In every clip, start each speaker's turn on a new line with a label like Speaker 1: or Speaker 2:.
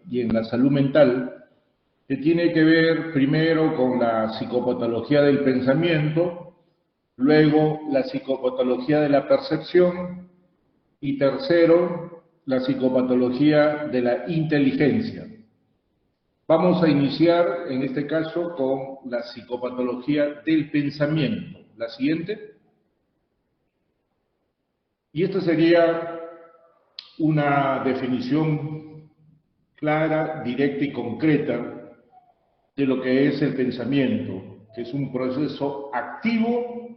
Speaker 1: y en la salud mental, que tiene que ver primero con la psicopatología del pensamiento, luego la psicopatología de la percepción y tercero, la psicopatología de la inteligencia. Vamos a iniciar en este caso con la psicopatología del pensamiento. La siguiente. Y esta sería una definición clara, directa y concreta de lo que es el pensamiento, que es un proceso activo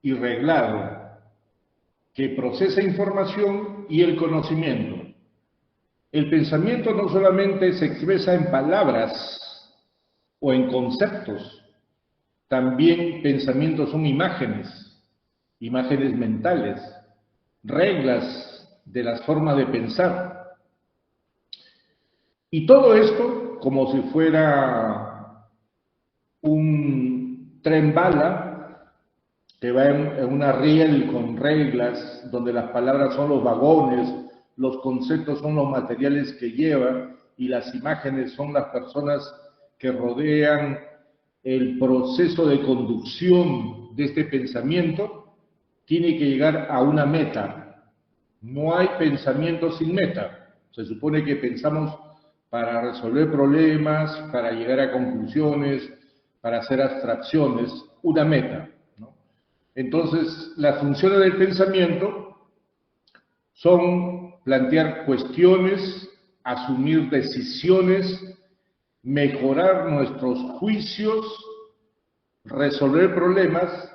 Speaker 1: y reglado que procesa información y el conocimiento. El pensamiento no solamente se expresa en palabras o en conceptos, también pensamientos son imágenes, imágenes mentales, reglas de las formas de pensar. Y todo esto como si fuera un tren bala que va en una riel con reglas, donde las palabras son los vagones, los conceptos son los materiales que lleva y las imágenes son las personas que rodean el proceso de conducción de este pensamiento. Tiene que llegar a una meta. No hay pensamiento sin meta. Se supone que pensamos para resolver problemas, para llegar a conclusiones, para hacer abstracciones, una meta, ¿no? Entonces, las funciones del pensamiento son plantear cuestiones, asumir decisiones, mejorar nuestros juicios, resolver problemas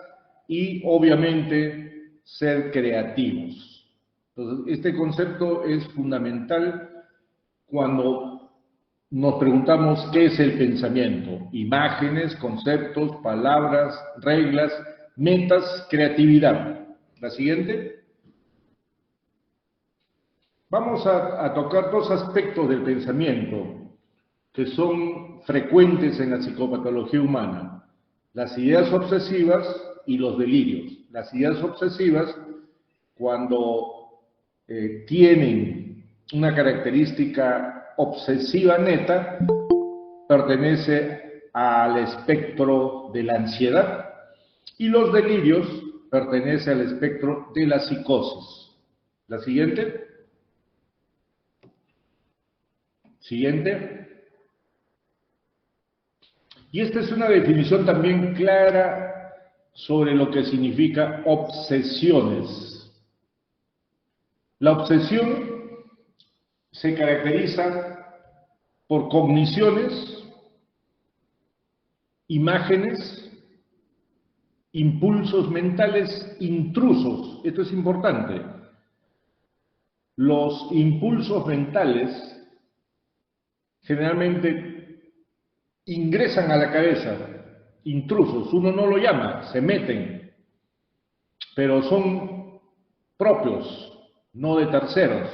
Speaker 1: y, obviamente, ser creativos. Entonces, este concepto es fundamental cuando nos preguntamos qué es el pensamiento. Imágenes, conceptos, palabras, reglas, metas, creatividad. La siguiente. Vamos a tocar dos aspectos del pensamiento que son frecuentes en la psicopatología humana: las ideas obsesivas y los delirios. Las ideas obsesivas, cuando tienen una característica obsesiva neta, pertenece al espectro de la ansiedad, y los delirios pertenece al espectro de la psicosis. La siguiente. Siguiente. Y esta es una definición también clara sobre lo que significa obsesiones. La obsesión se caracteriza por cogniciones, imágenes, impulsos mentales intrusos. Esto es importante. Los impulsos mentales generalmente ingresan a la cabeza, intrusos, uno no lo llama, se meten, pero son propios, no de terceros,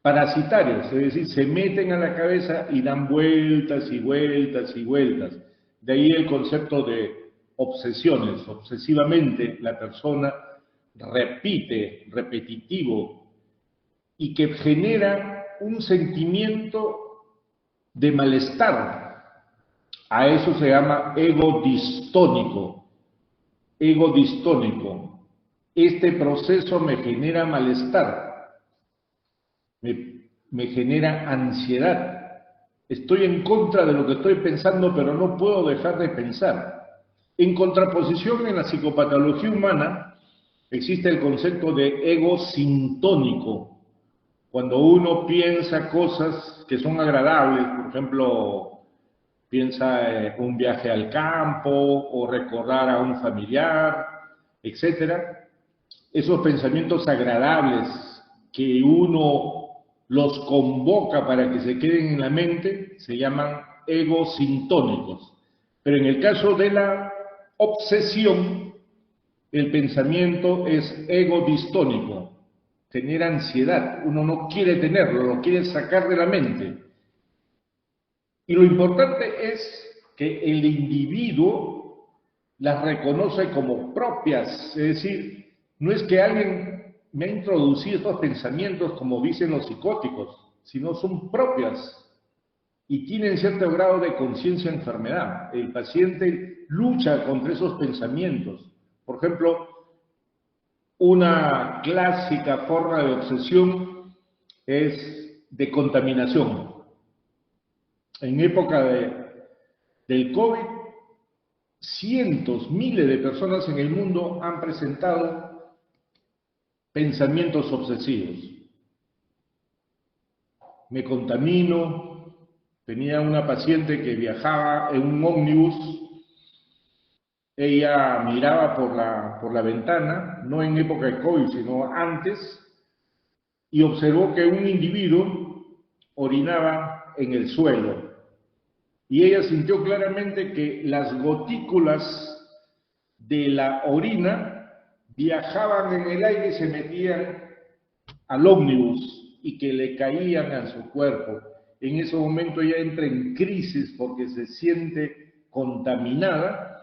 Speaker 1: parasitarios, es decir, se meten a la cabeza y dan vueltas y vueltas y vueltas. De ahí el concepto de obsesiones. Obsesivamente la persona repite, repetitivo, y que genera un sentimiento de malestar. A eso se llama ego distónico. Ego distónico. Este proceso me genera malestar, me genera ansiedad. Estoy en contra de lo que estoy pensando, pero no puedo dejar de pensar. En contraposición, en la psicopatología humana existe el concepto de ego sintónico. Cuando uno piensa cosas que son agradables, por ejemplo, piensa un viaje al campo o recordar a un familiar, etcétera. Esos pensamientos agradables que uno los convoca para que se queden en la mente se llaman egosintónicos. Pero en el caso de la obsesión, el pensamiento es egodistónico. Genera ansiedad, uno no quiere tenerlo, lo quiere sacar de la mente. Y lo importante es que el individuo las reconoce como propias, es decir, no es que alguien me ha introducido estos pensamientos como dicen los psicóticos, sino son propias. y tienen cierto grado de conciencia de enfermedad. El paciente lucha contra esos pensamientos. Por ejemplo, una clásica forma de obsesión es de contaminación. En época del COVID, cientos, miles de personas en el mundo han presentado pensamientos obsesivos. Me contamino. Tenía una paciente que viajaba en un ómnibus. Ella miraba por la ventana, no en época de COVID, sino antes, y observó que un individuo orinaba en el suelo. Y ella sintió claramente que las gotículas de la orina viajaban en el aire y se metían al ómnibus y que le caían a su cuerpo. En ese momento ella entra en crisis porque se siente contaminada,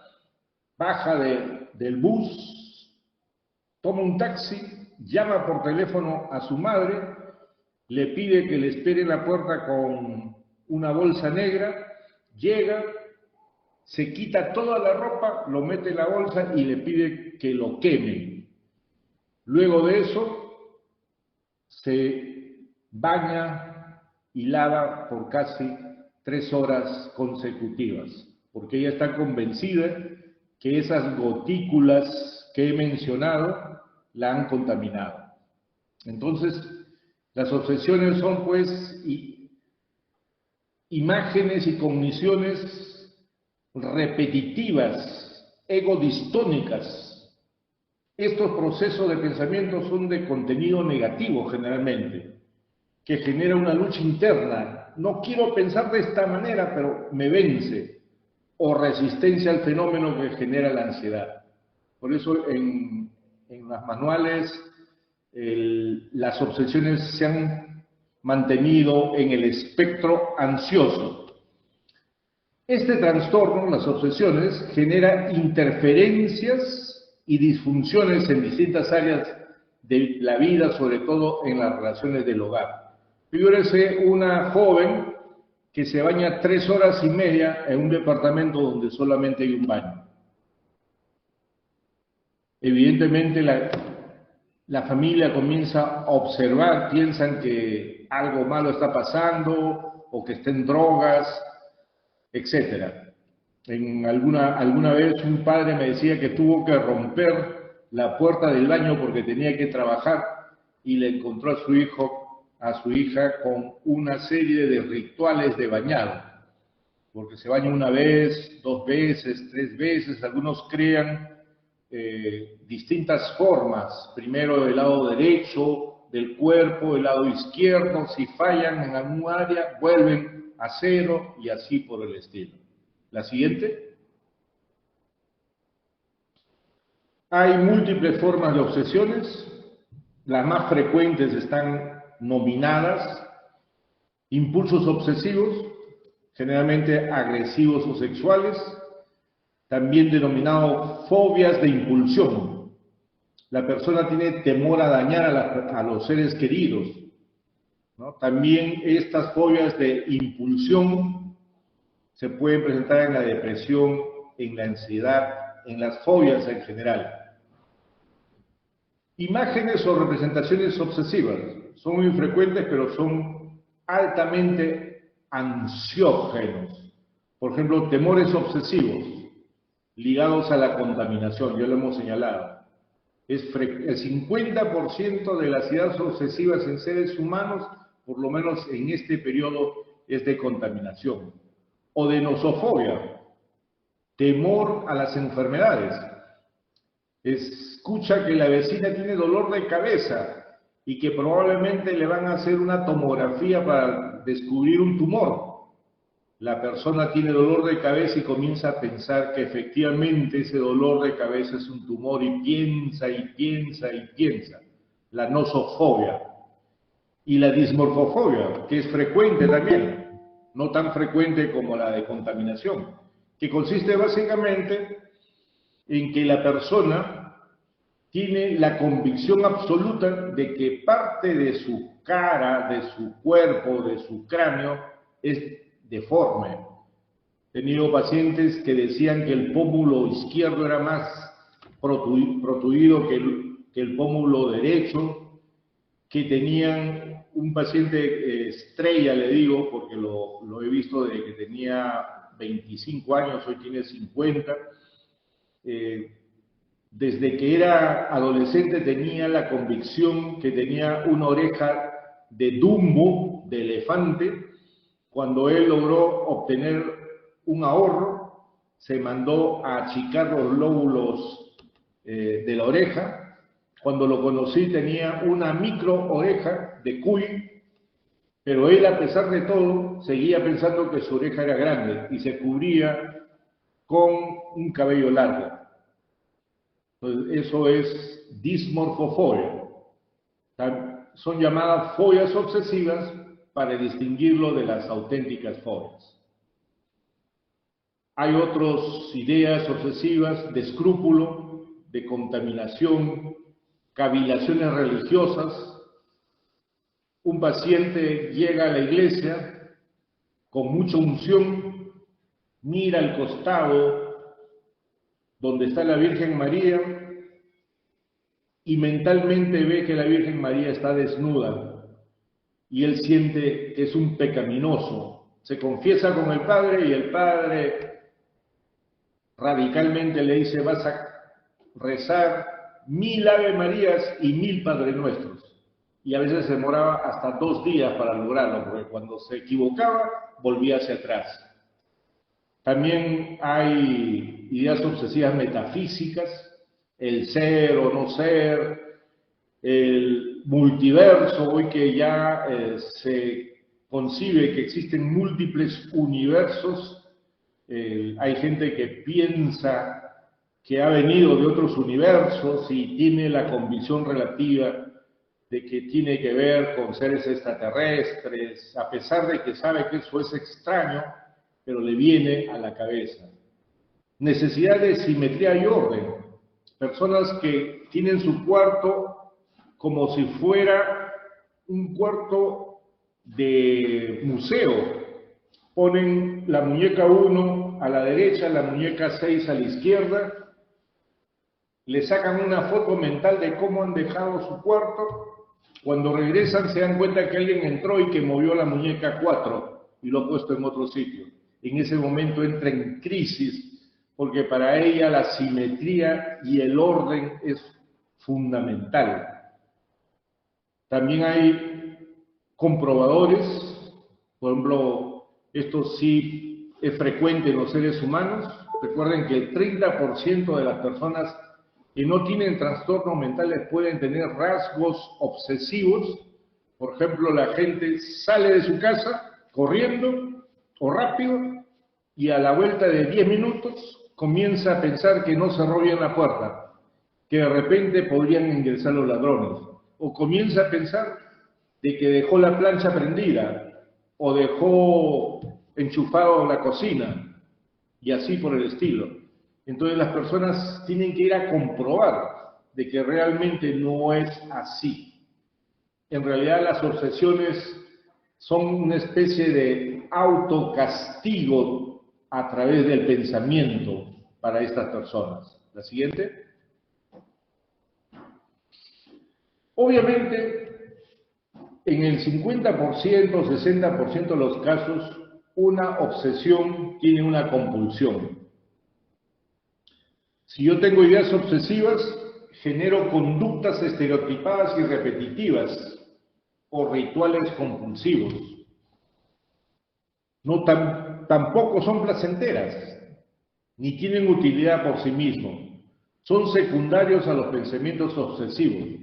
Speaker 1: baja del bus, toma un taxi, llama por teléfono a su madre, le pide que le espere en la puerta con una bolsa negra, llega, se quita toda la ropa, lo mete en la bolsa y le pide que lo queme. Luego de eso, se baña y lava por casi 3 horas consecutivas, porque ella está convencida que esas gotículas que he mencionado la han contaminado. Entonces, las obsesiones son pues imágenes y cogniciones repetitivas, egodistónicas. Estos procesos de pensamiento son de contenido negativo generalmente, que genera una lucha interna. No quiero pensar de esta manera, pero me vence. O resistencia al fenómeno que genera la ansiedad. Por eso en los manuales las obsesiones se han mantenido en el espectro ansioso. Este trastorno, las obsesiones, genera interferencias y disfunciones en distintas áreas de la vida, sobre todo en las relaciones del hogar. Figúrese una joven que se baña 3 horas y media en un departamento donde solamente hay un baño. Evidentemente la familia comienza a observar, piensan que algo malo está pasando o que está en drogas, etc. Alguna vez un padre me decía que tuvo que romper la puerta del baño porque tenía que trabajar y le encontró a su hija con una serie de rituales de bañado, porque se baña una vez, 2 veces, 3 veces, algunos crean distintas formas, primero del lado derecho del cuerpo, del lado izquierdo, si fallan en algún área, vuelven a cero y así por el estilo. La siguiente. Hay múltiples formas de obsesiones, las más frecuentes están nominadas: impulsos obsesivos, generalmente agresivos o sexuales, también denominados fobias de impulsión. La persona tiene temor a dañar a los seres queridos, ¿no? También estas fobias de impulsión se pueden presentar en la depresión, en la ansiedad, en las fobias en general. Imágenes o representaciones obsesivas son muy frecuentes, pero son altamente ansiógenos. Por ejemplo, temores obsesivos ligados a la contaminación, ya lo hemos señalado. El 50% de las ideas obsesivas en seres humanos, por lo menos en este periodo, es de contaminación. O de nosofobia, temor a las enfermedades. Escucha que la vecina tiene dolor de cabeza y que probablemente le van a hacer una tomografía para descubrir un tumor. La persona tiene dolor de cabeza y comienza a pensar que efectivamente ese dolor de cabeza es un tumor y piensa y piensa y piensa. La nosofobia. Y la dismorfofobia, que es frecuente también, no tan frecuente como la de contaminación, que consiste básicamente en que la persona tiene la convicción absoluta de que parte de su cara, de su cuerpo, de su cráneo, es deforme. He tenido pacientes que decían que el pómulo izquierdo era más protuido que el pómulo derecho, que tenían un paciente estrella, le digo, porque lo he visto desde que tenía 25 años, hoy tiene 50. Desde que era adolescente tenía la convicción que tenía una oreja de Dumbo, de elefante. Cuando él logró obtener un ahorro, se mandó a achicar los lóbulos de la oreja. Cuando lo conocí tenía una micro oreja de cuy, pero él, a pesar de todo, seguía pensando que su oreja era grande y se cubría con un cabello largo. Entonces, eso es dismorfofobia. Son llamadas fobias obsesivas para distinguirlo de las auténticas fobias. Hay otras ideas obsesivas de escrúpulo, de contaminación, cavilaciones religiosas. Un paciente llega a la iglesia con mucha unción, mira al costado donde está la Virgen María y mentalmente ve que la Virgen María está desnuda y él siente que es un pecaminoso. Se confiesa con el Padre y el Padre radicalmente le dice: vas a rezar 1000 Ave Marías y 1000 Padre Nuestros. Y a veces se demoraba hasta 2 días para lograrlo, porque cuando se equivocaba volvía hacia atrás. También hay ideas obsesivas metafísicas, el ser o no ser, el multiverso. Hoy que ya se concibe que existen múltiples universos, hay gente que piensa que ha venido de otros universos y tiene la convicción relativa de que tiene que ver con seres extraterrestres, a pesar de que sabe que eso es extraño, pero le viene a la cabeza. Necesidad de simetría y orden. Personas que tienen su cuarto como si fuera un cuarto de museo. Ponen la muñeca 1 a la derecha, la muñeca 6 a la izquierda, le sacan una foto mental de cómo han dejado su cuarto. Cuando regresan se dan cuenta que alguien entró y que movió la muñeca 4 y lo ha puesto en otro sitio. En ese momento entra en crisis, porque para ella la simetría y el orden es fundamental. También hay comprobadores, por ejemplo, esto sí es frecuente en los seres humanos. Recuerden que el 30% de las personas que no tienen trastornos mentales pueden tener rasgos obsesivos. Por ejemplo, la gente sale de su casa corriendo o rápido y a la vuelta de 10 minutos comienza a pensar que no cerró bien la puerta, que de repente podrían ingresar los ladrones, o comienza a pensar de que dejó la plancha prendida o dejó enchufado la cocina y así por el estilo. Entonces las personas tienen que ir a comprobar de que realmente no es así. En realidad las obsesiones son una especie de autocastigo a través del pensamiento para estas personas. La siguiente. Obviamente, en el 50%, 60% de los casos, una obsesión tiene una compulsión. Si yo tengo ideas obsesivas, genero conductas estereotipadas y repetitivas o rituales compulsivos. Tampoco son placenteras, ni tienen utilidad por sí mismos. Son secundarios a los pensamientos obsesivos.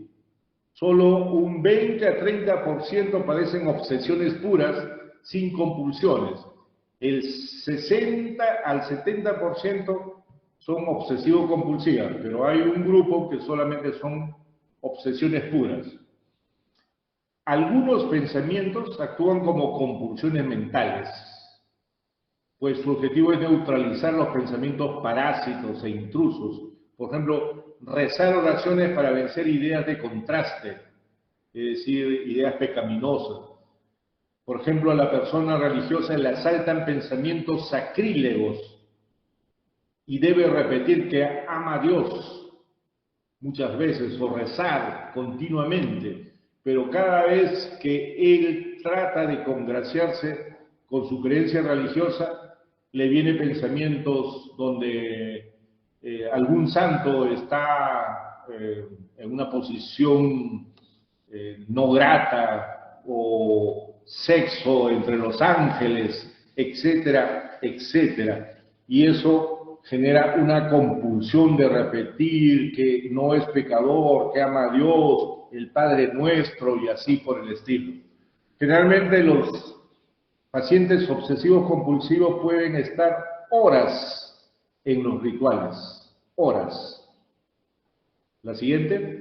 Speaker 1: Solo un 20 a 30% padecen obsesiones puras sin compulsiones. El 60 al 70% son obsesivo-compulsivas, pero hay un grupo que solamente son obsesiones puras. Algunos pensamientos actúan como compulsiones mentales, pues su objetivo es neutralizar los pensamientos parásitos e intrusos. Por ejemplo, rezar oraciones para vencer ideas de contraste, es decir, ideas pecaminosas. Por ejemplo, a la persona religiosa le asaltan pensamientos sacrílegos y debe repetir que ama a Dios muchas veces o rezar continuamente, pero cada vez que él trata de congraciarse con su creencia religiosa, le vienen pensamientos donde algún santo está en una posición no grata, o sexo entre los ángeles, etcétera, etcétera. Y eso genera una compulsión de repetir que no es pecador, que ama a Dios, el Padre Nuestro y así por el estilo. Generalmente los pacientes obsesivos compulsivos pueden estar horas en los rituales, horas. La siguiente.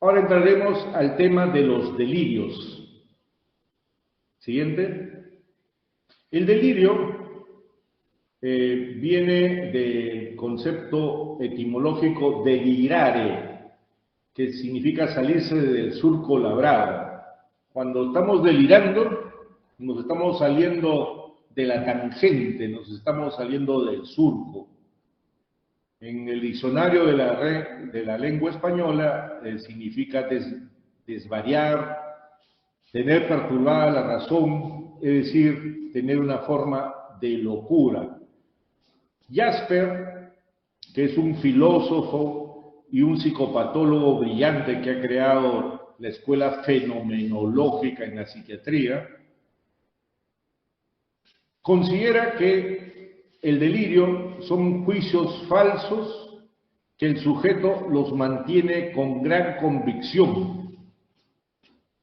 Speaker 1: Ahora entraremos al tema de los delirios. Siguiente. El delirio viene del concepto etimológico delirare, que significa salirse del surco labrado. Cuando estamos delirando, nos estamos saliendo de la tangente, nos estamos saliendo del surco. En el diccionario de la lengua española significa desvariar, tener perturbada la razón, es decir, tener una forma de locura. Jasper, que es un filósofo y un psicopatólogo brillante que ha creado la escuela fenomenológica en la psiquiatría, considera que el delirio son juicios falsos que el sujeto los mantiene con gran convicción.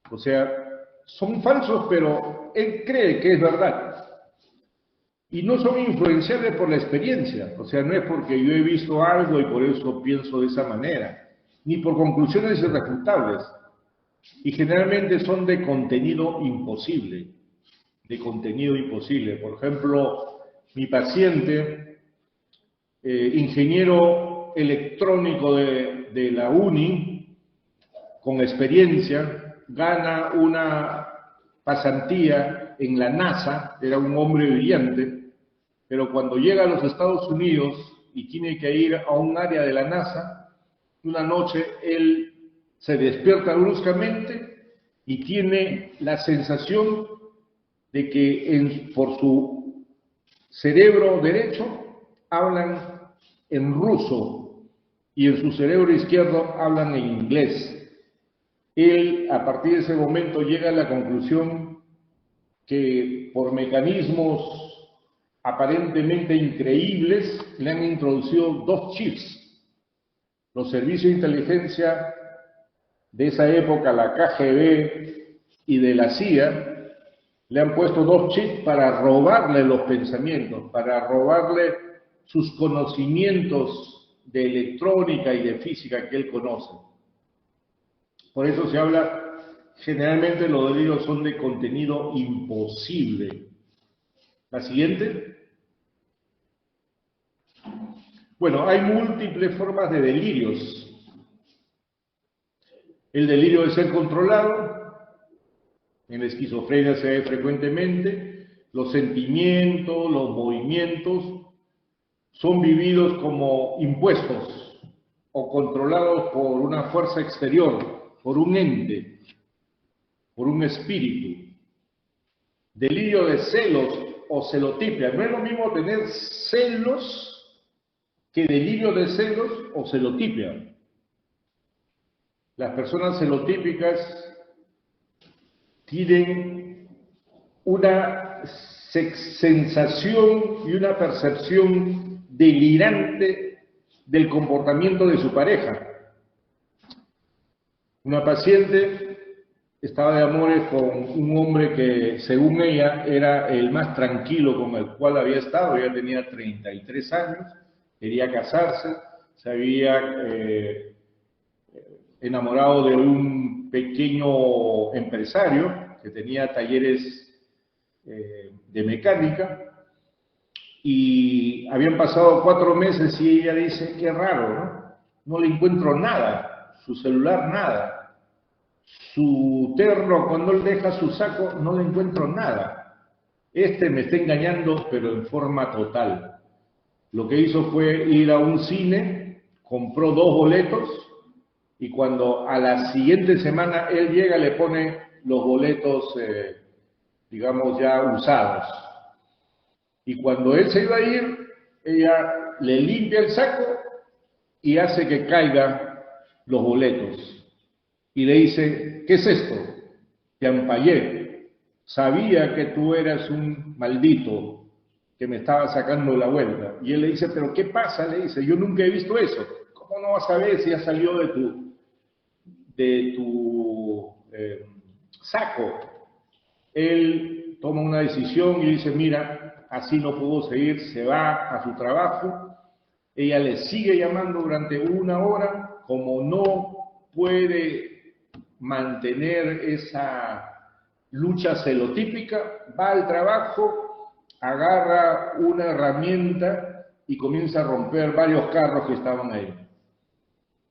Speaker 1: O sea, son falsos, pero él cree que es verdad. Y no son influenciables por la experiencia. O sea, no es porque yo he visto algo y por eso pienso de esa manera, ni por conclusiones irrefutables. Y generalmente son de contenido imposible. De contenido imposible. Por ejemplo, mi paciente, ingeniero electrónico de la UNI, con experiencia, gana una pasantía en la NASA, era un hombre brillante, pero cuando llega a los Estados Unidos y tiene que ir a un área de la NASA, una noche él se despierta bruscamente y tiene la sensación de que por su cerebro derecho hablan en ruso y en su cerebro izquierdo hablan en inglés. Él, a partir de ese momento, llega a la conclusión que por mecanismos aparentemente increíbles le han introducido 2 chips. Los servicios de inteligencia de esa época, la KGB y de la CIA, le han puesto 2 chips para robarle los pensamientos, para robarle sus conocimientos de electrónica y de física que él conoce. Por eso se habla, generalmente los delirios son de contenido imposible. La siguiente. Bueno, hay múltiples formas de delirios. El delirio de ser controlado. En la esquizofrenia se ve frecuentemente, los sentimientos, los movimientos son vividos como impuestos o controlados por una fuerza exterior, por un ente, por un espíritu. Delirio de celos o celotipia. No es lo mismo tener celos que delirio de celos o celotipia. Las personas celotípicas tienen una sensación y una percepción delirante del comportamiento de su pareja. Una paciente estaba de amores con un hombre que, según ella, era el más tranquilo con el cual había estado. Ella tenía 33 años, quería casarse, se había enamorado de un pequeño empresario que tenía talleres de mecánica, y habían pasado 4 meses y ella dice, qué raro, ¿no? No le encuentro nada, su celular nada. Su terno, cuando él deja su saco, no le encuentro nada. Este me está engañando, pero en forma total. Lo que hizo fue ir a un cine, compró 2 boletos y cuando a la siguiente semana él llega le pone los boletos, digamos, ya usados. Y cuando él se iba a ir, ella le limpia el saco y hace que caigan los boletos. Y le dice, ¿qué es esto? Te ampallé. Sabía que tú eras un maldito que me estaba sacando la vuelta. Y él le dice, ¿pero qué pasa? Le dice, yo nunca he visto eso. ¿Cómo no vas a ver si ya salió de tu saco? Él toma una decisión y dice, mira, así no pudo seguir, se va a su trabajo. Ella le sigue llamando durante 1 hora, como no puede mantener esa lucha celotípica, va al trabajo, agarra una herramienta y comienza a romper varios carros que estaban ahí.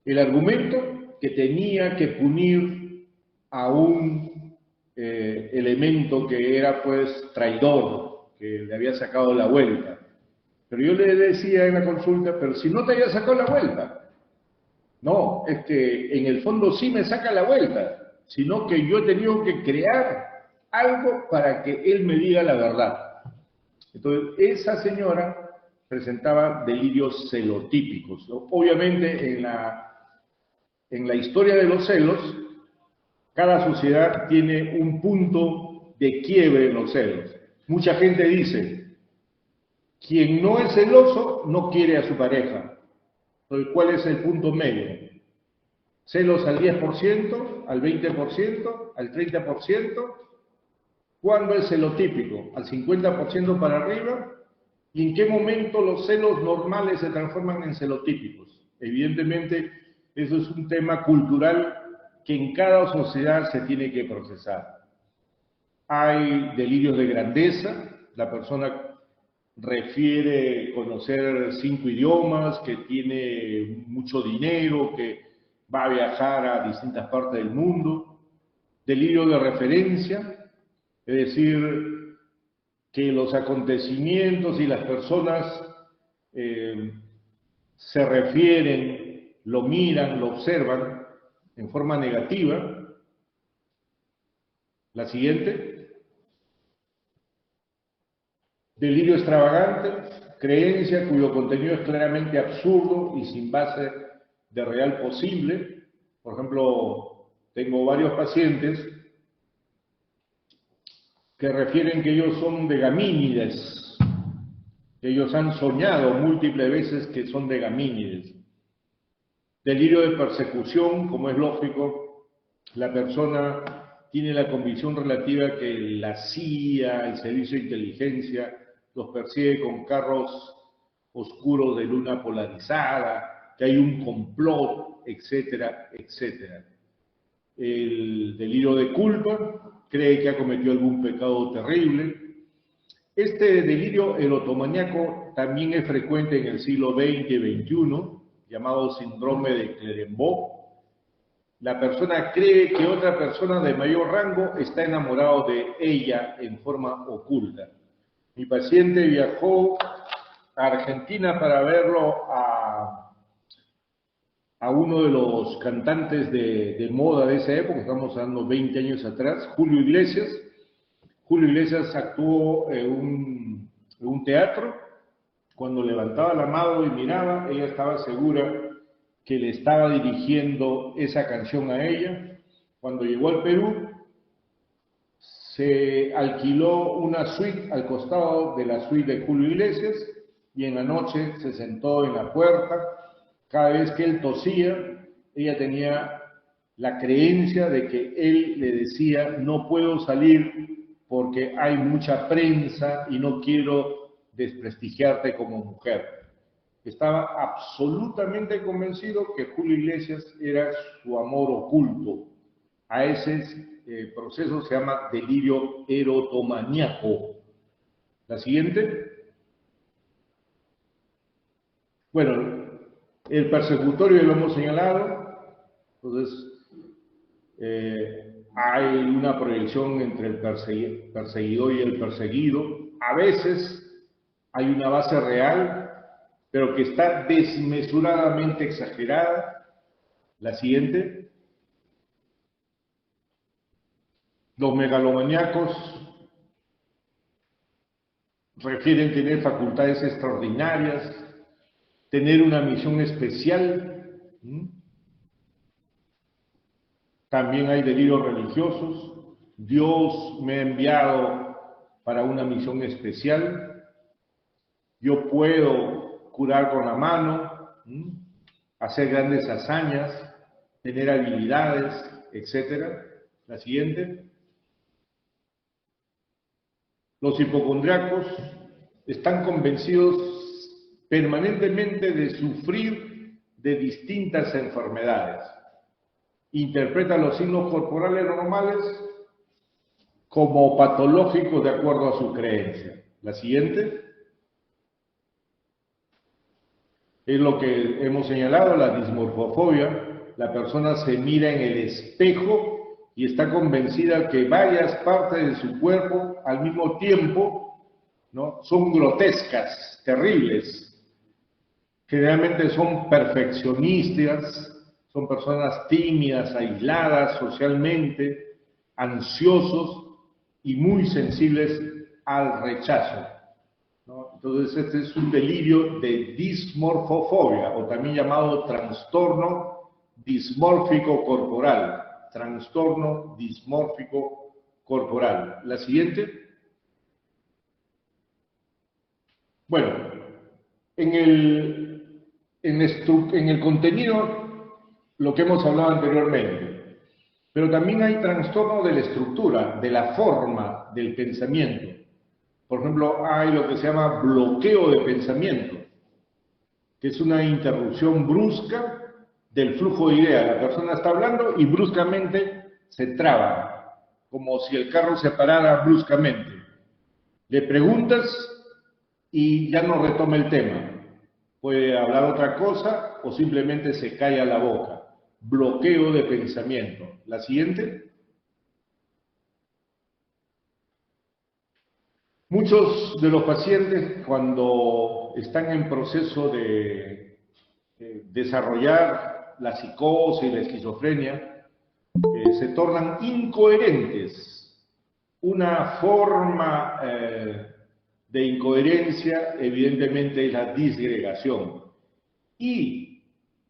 Speaker 1: El argumento que tenía que punir a un elemento que era pues traidor, que le había sacado la vuelta. Pero yo le decía en la consulta, pero si no te había sacado la vuelta. No, es que en el fondo sí me saca la vuelta, sino que yo he tenido que crear algo para que él me diga la verdad. Entonces, esa señora presentaba delirios celotípicos, ¿no? Obviamente, en la historia de los celos, cada sociedad tiene un punto de quiebre en los celos. Mucha gente dice, quien no es celoso no quiere a su pareja. Entonces, ¿cuál es el punto medio? Celos al 10%, al 20%, al 30%. ¿Cuándo es celotípico? ¿Al 50% para arriba? ¿Y en qué momento los celos normales se transforman en celotípicos? Evidentemente, eso es un tema cultural que en cada sociedad se tiene que procesar. Hay delirios de grandeza, la persona refiere conocer 5 idiomas, que tiene mucho dinero, que va a viajar a distintas partes del mundo. Delirio de referencia, es decir, que los acontecimientos y las personas se refieren, lo miran, lo observan en forma negativa. La siguiente, delirio extravagante, creencia cuyo contenido es claramente absurdo y sin base de real posible. Por ejemplo, tengo varios pacientes que refieren que ellos son de gamínides, que ellos han soñado múltiples veces que son de gamínides. Delirio de persecución, como es lógico, la persona tiene la convicción relativa que la CIA, el Servicio de Inteligencia, los persigue con carros oscuros de luna polarizada, que hay un complot, etcétera, etcétera. El delirio de culpa, cree que ha cometido algún pecado terrible. Este delirio erotomaníaco también es frecuente en el siglo XX y XXI, llamado síndrome de Clermont. La persona cree que otra persona de mayor rango está enamorado de ella en forma oculta. Mi paciente viajó a Argentina para verlo a uno de los cantantes de moda de esa época, estamos hablando 20 años atrás, Julio Iglesias. Julio Iglesias actuó en un teatro. Cuando levantaba la mano y miraba, ella estaba segura que le estaba dirigiendo esa canción a ella. Cuando llegó al Perú, se alquiló una suite al costado de la suite de Julio Iglesias y en la noche se sentó en la puerta. Cada vez que él tosía, ella tenía la creencia de que él le decía, no puedo salir porque hay mucha prensa y no quiero desprestigiarte como mujer. Estaba absolutamente convencido que Julio Iglesias era su amor oculto. A ese proceso se llama delirio erotomaníaco. La siguiente. Bueno, el persecutorio lo hemos señalado. Entonces, hay una proyección entre el perseguidor y el perseguido. A veces hay una base real, pero que está desmesuradamente exagerada. La siguiente. Los megalomaníacos refieren tener facultades extraordinarias, tener una misión especial. También hay delirios religiosos. Dios me ha enviado para una misión especial. Yo puedo curar con la mano, hacer grandes hazañas, tener habilidades, etc. La siguiente. Los hipocondriacos están convencidos permanentemente de sufrir de distintas enfermedades. Interpretan los signos corporales normales como patológicos de acuerdo a su creencia. La siguiente es lo que hemos señalado, la dismorfofobia. La persona se mira en el espejo y está convencida que varias partes de su cuerpo al mismo tiempo, ¿no?, son grotescas, terribles. Generalmente son perfeccionistas, son personas tímidas, aisladas socialmente, ansiosos y muy sensibles al rechazo, ¿no? Entonces este es un delirio de dismorfofobia, o también llamado trastorno dismórfico corporal. Trastorno dismórfico corporal. La siguiente. Bueno, en el contenido, lo que hemos hablado anteriormente, pero también hay trastorno de la estructura, de la forma del pensamiento. Por ejemplo, hay lo que se llama bloqueo de pensamiento, que es una interrupción brusca del flujo de ideas. La persona está hablando y bruscamente se traba, como si el carro se parara bruscamente. Le preguntas y ya no retoma el tema. Puede hablar otra cosa o simplemente se calla la boca. Bloqueo de pensamiento. La siguiente. Muchos de los pacientes, cuando están en proceso de desarrollar la psicosis y la esquizofrenia, se tornan incoherentes. Una forma de incoherencia, evidentemente, es la disgregación. Y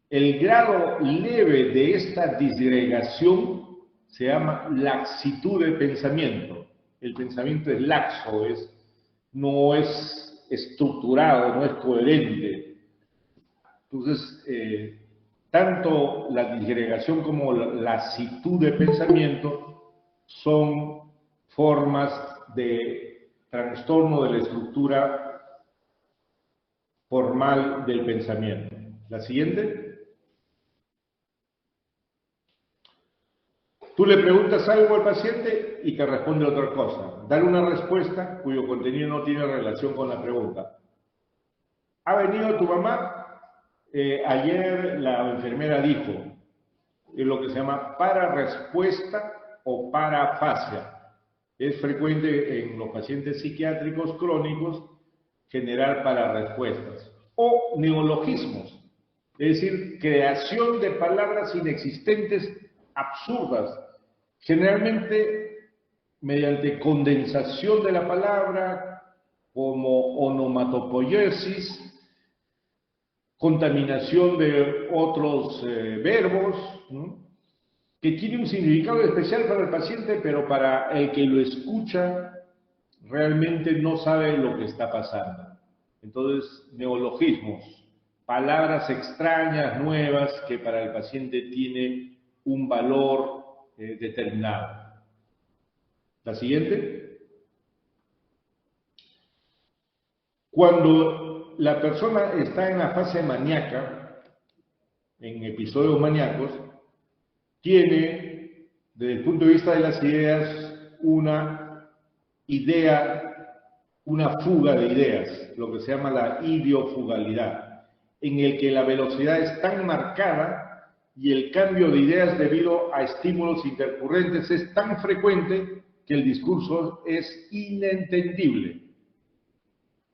Speaker 1: el grado leve de esta disgregación se llama laxitud de pensamiento. El pensamiento es laxo, no es estructurado, no es coherente. Entonces, tanto la disgregación como la laxitud de pensamiento son formas de trastorno de la estructura formal del pensamiento. La siguiente. Tú le preguntas algo al paciente y te responde otra cosa. Dar una respuesta cuyo contenido no tiene relación con la pregunta. ¿Ha venido tu mamá? Ayer la enfermera dijo, es lo que se llama pararespuesta o parafasia. Es frecuente en los pacientes psiquiátricos crónicos generar pararespuestas. O neologismos, es decir, creación de palabras inexistentes, absurdas, generalmente mediante condensación de la palabra, como onomatopoiesis, contaminación de otros verbos, ¿no?, que tiene un significado especial para el paciente, pero para el que lo escucha realmente no sabe lo que está pasando. Entonces, neologismos, palabras extrañas, nuevas, que para el paciente tiene un valor determinado. La siguiente. Cuando la persona está en la fase maníaca, en episodios maníacos, tiene, desde el punto de vista de las ideas, una idea, una fuga de ideas, lo que se llama la ideofugalidad, en el que la velocidad es tan marcada y el cambio de ideas debido a estímulos intercurrentes es tan frecuente que el discurso es inentendible.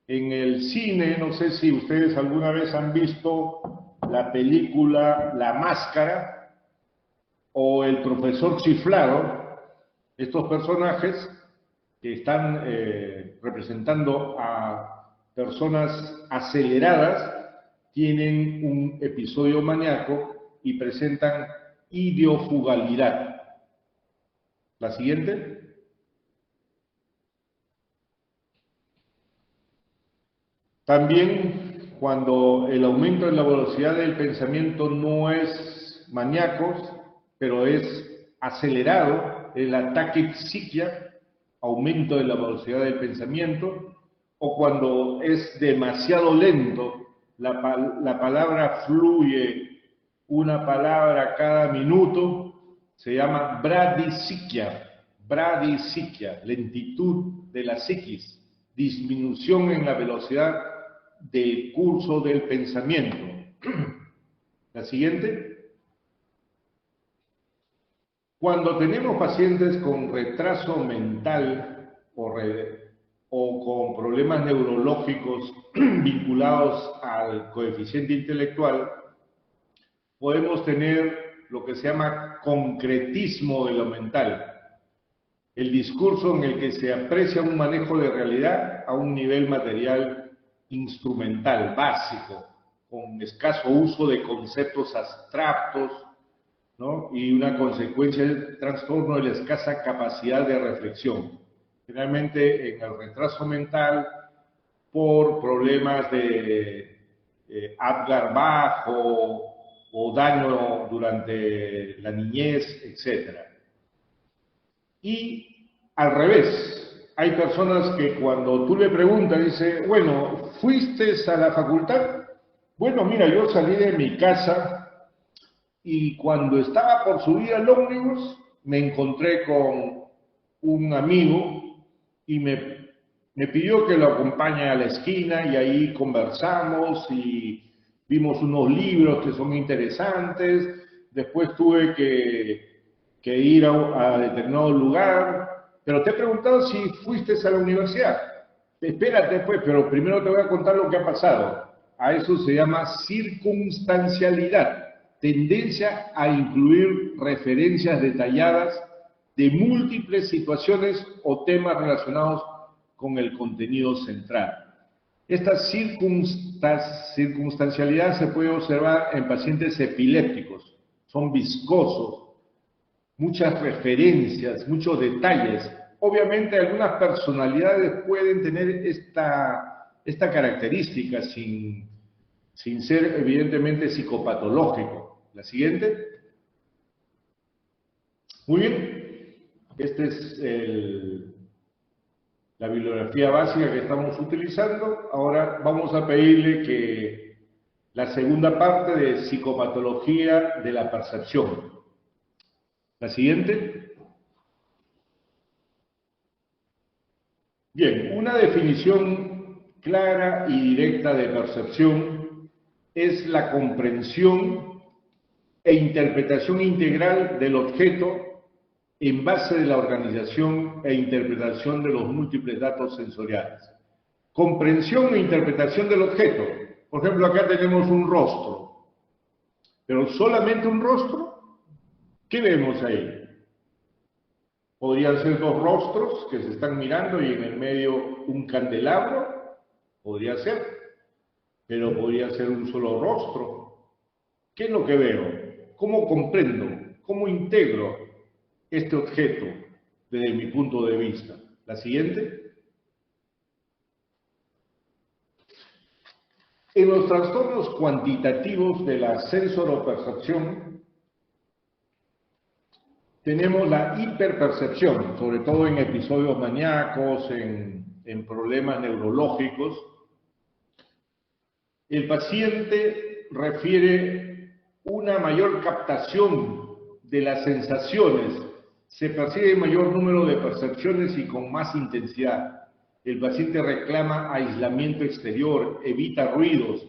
Speaker 1: En el cine, no sé si ustedes alguna vez han visto la película La Máscara o El Profesor Chiflado, estos personajes que están representando a personas aceleradas tienen un episodio maníaco y presentan ideofugalidad. La siguiente. También cuando el aumento en la velocidad del pensamiento no es maníaco, pero es acelerado, el ataque psiquia, aumento de la velocidad del pensamiento, o cuando es demasiado lento, la palabra fluye, una palabra cada minuto, se llama bradisiquia, lentitud de la psiquis, disminución en la velocidad del curso del pensamiento. La siguiente. Cuando tenemos pacientes con retraso mental o con problemas neurológicos vinculados al coeficiente intelectual, podemos tener lo que se llama concretismo de lo mental, el discurso en el que se aprecia un manejo de realidad a un nivel material instrumental, básico, con escaso uso de conceptos abstractos, ¿no? Y una consecuencia del trastorno de la escasa capacidad de reflexión. Generalmente en el retraso mental, por problemas de Apgar bajo o daño durante la niñez, etc. Y al revés, hay personas que cuando tú le preguntas, dice, bueno, ¿fuiste a la facultad? Bueno, mira, yo salí de mi casa y cuando estaba por subir al ómnibus, me encontré con un amigo y me pidió que lo acompañe a la esquina y ahí conversamos y vimos unos libros que son interesantes. Después tuve que ir a determinado lugar, pero te he preguntado si fuiste a la universidad. Espérate pues, pero primero te voy a contar lo que ha pasado. A eso se llama circunstancialidad, tendencia a incluir referencias detalladas de múltiples situaciones o temas relacionados con el contenido central. Esta circunstancialidad se puede observar en pacientes epilépticos, son viscosos, muchas referencias, muchos detalles. Obviamente algunas personalidades pueden tener esta característica sin ser evidentemente psicopatológico. La siguiente. Muy bien, esta es la bibliografía básica que estamos utilizando. Ahora vamos a pedirle que la segunda parte de psicopatología de la percepción. La siguiente. Bien, una definición clara y directa de percepción es la comprensión e interpretación integral del objeto en base de la organización e interpretación de los múltiples datos sensoriales. Comprensión e interpretación del objeto. Por ejemplo, acá tenemos un rostro, pero solamente un rostro. ¿Qué vemos ahí? Podrían ser dos rostros que se están mirando y en el medio un candelabro, podría ser, pero podría ser un solo rostro. ¿Qué es lo que veo? ¿Cómo comprendo? ¿Cómo integro este objeto desde mi punto de vista? La siguiente. En los trastornos cuantitativos de la sensoropercepción, tenemos la hiperpercepción, sobre todo en episodios maníacos, en problemas neurológicos. El paciente refiere una mayor captación de las sensaciones, se percibe mayor número de percepciones y con más intensidad. El paciente reclama aislamiento exterior, evita ruidos,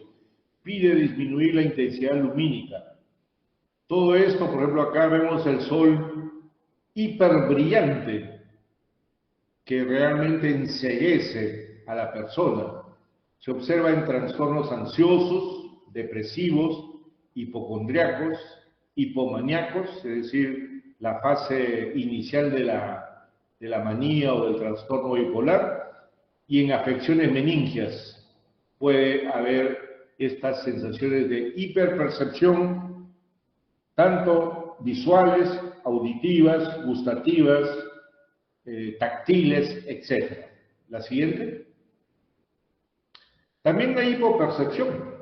Speaker 1: pide disminuir la intensidad lumínica. Todo esto, por ejemplo, acá vemos el sol hiperbrillante que realmente enceguece a la persona. Se observa en trastornos ansiosos, depresivos, hipocondríacos, hipomaníacos, es decir, la fase inicial de la manía o del trastorno bipolar, y en afecciones meningias puede haber estas sensaciones de hiperpercepción, tanto visuales, auditivas, gustativas, táctiles, etc. La siguiente. También hay hipopercepción.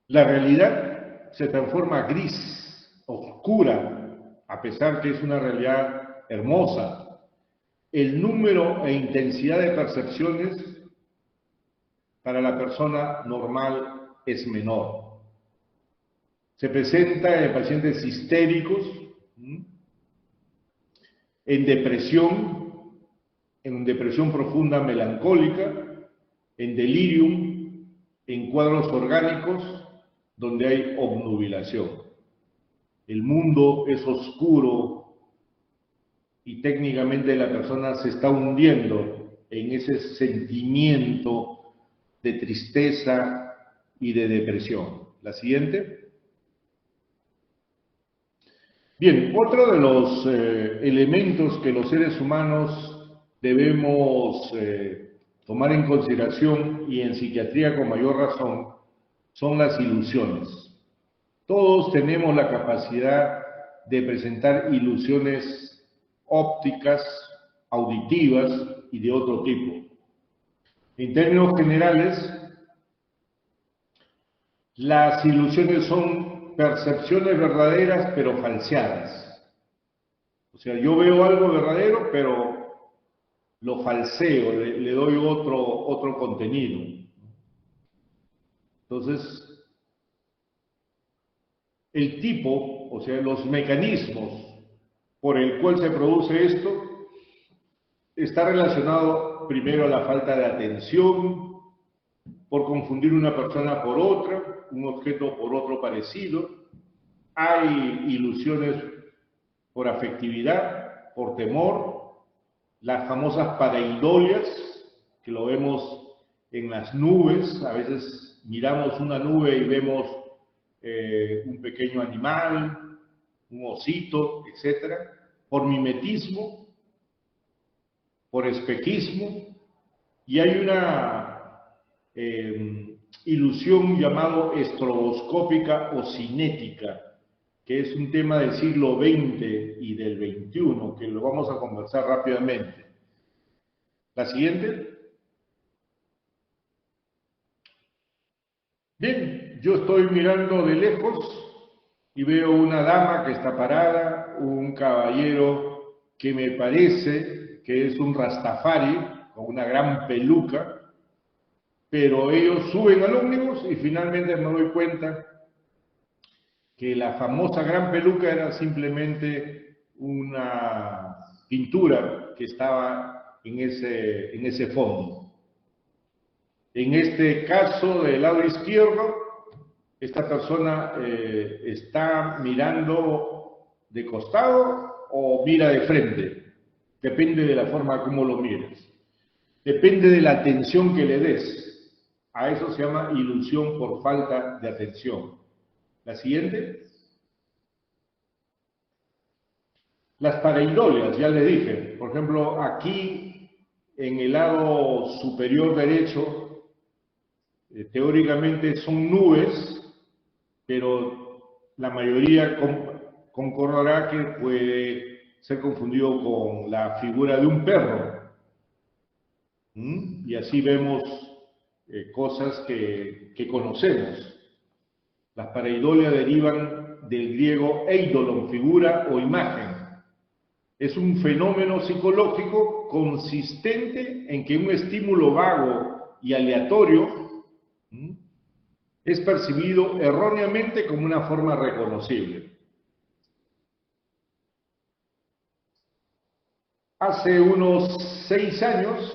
Speaker 1: La realidad se transforma gris, oscura, a pesar que es una realidad hermosa. El número e intensidad de percepciones para la persona normal es menor. Se presenta en pacientes histéricos, en depresión profunda melancólica, en delirium, en cuadros orgánicos donde hay obnubilación. El mundo es oscuro y técnicamente la persona se está hundiendo en ese sentimiento de tristeza y de depresión. La siguiente. Bien, otro de los elementos que los seres humanos debemos tomar en consideración, y en psiquiatría con mayor razón, son las ilusiones. Todos tenemos la capacidad de presentar ilusiones ópticas, auditivas y de otro tipo. En términos generales, las ilusiones son percepciones verdaderas pero falseadas. O sea, yo veo algo verdadero, pero lo falseo, le doy otro contenido. Entonces, el tipo, o sea, los mecanismos por el cual se produce esto, está relacionado primero a la falta de atención, por confundir una persona por otra, un objeto por otro parecido. Hay ilusiones por afectividad, por temor, las famosas pareidolias, que lo vemos en las nubes. A veces miramos una nube y vemos un pequeño animal, un osito, etc. Por mimetismo, por espejismo, y hay una ilusión llamada estroboscópica o cinética, que es un tema del siglo XX y del XXI, que lo vamos a conversar rápidamente. La siguiente. Bien, yo estoy mirando de lejos y veo una dama que está parada, un caballero que me parece que es un rastafari, con una gran peluca, pero ellos suben al ómnibus y finalmente me doy cuenta que la famosa gran peluca era simplemente una pintura que estaba en ese fondo. En este caso del lado izquierdo, esta persona está mirando de costado o mira de frente. Depende de la forma como lo mires. Depende de la atención que le des. A eso se llama ilusión por falta de atención. La siguiente. Las pareidolias, ya le dije. Por ejemplo, aquí en el lado superior derecho, teóricamente son nubes, pero la mayoría concordará que puede ser confundido con la figura de un perro. Y así vemos cosas que conocemos. Las pareidolias derivan del griego eidolon, figura o imagen. Es un fenómeno psicológico consistente en que un estímulo vago y aleatorio es percibido erróneamente como una forma reconocible. Hace unos 6 años,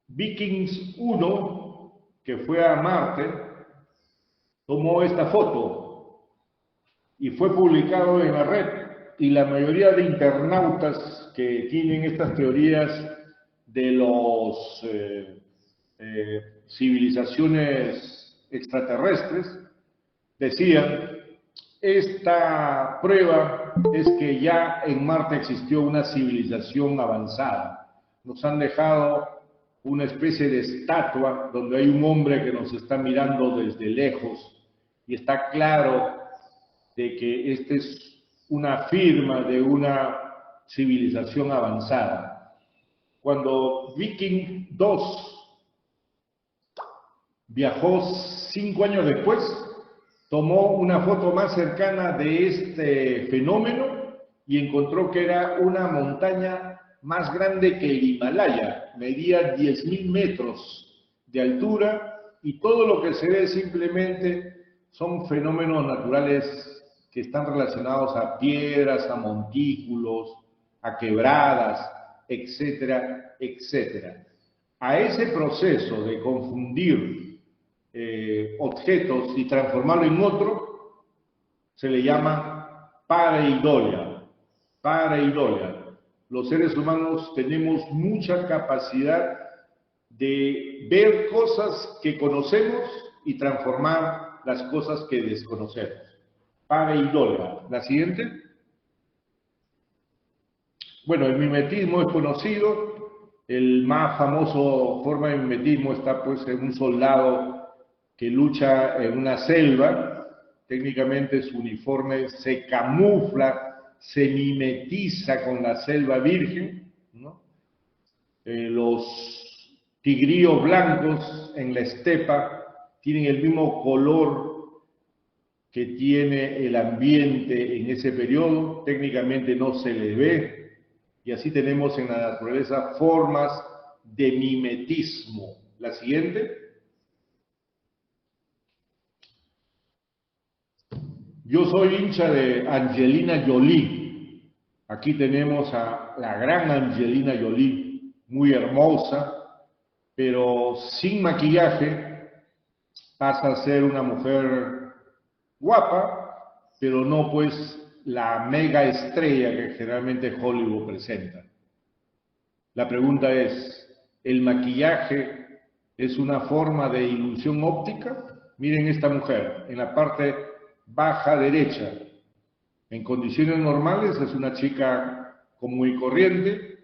Speaker 1: Vikings 1 que fue a Marte, tomó esta foto y fue publicado en la red, y la mayoría de internautas que tienen estas teorías de los civilizaciones extraterrestres decían: esta prueba es que ya en Marte existió una civilización avanzada. Nos han dejado una especie de estatua donde hay un hombre que nos está mirando desde lejos, y está claro de que esta es una firma de una civilización avanzada. Cuando Viking 2 viajó 5 años después, tomó una foto más cercana de este fenómeno y encontró que era una montaña más grande que el Himalaya, medía 10.000 metros de altura, y todo lo que se ve simplemente son fenómenos naturales que están relacionados a piedras, a montículos, a quebradas, etcétera, etcétera. A ese proceso de confundir objetos y transformarlo en otro se le llama pareidolia. Pareidolia. Los seres humanos tenemos mucha capacidad de ver cosas que conocemos y transformar las cosas que desconocemos. Pareidolia. La siguiente. Bueno, el mimetismo es conocido. El más famoso forma de mimetismo está pues en un soldado que lucha en una selva. Técnicamente su uniforme se camufla, se mimetiza con la selva virgen, ¿no? Los tigrillos blancos en la estepa tienen el mismo color que tiene el ambiente en ese periodo, técnicamente no se le ve, y así tenemos en la naturaleza formas de mimetismo. La siguiente. Yo soy hincha de Angelina Jolie. Aquí tenemos a la gran Angelina Jolie, muy hermosa, pero sin maquillaje pasa a ser una mujer guapa, pero no pues la mega estrella que generalmente Hollywood presenta. La pregunta es, ¿el maquillaje es una forma de ilusión óptica? Miren esta mujer, en la parte baja derecha. En condiciones normales es una chica común y corriente,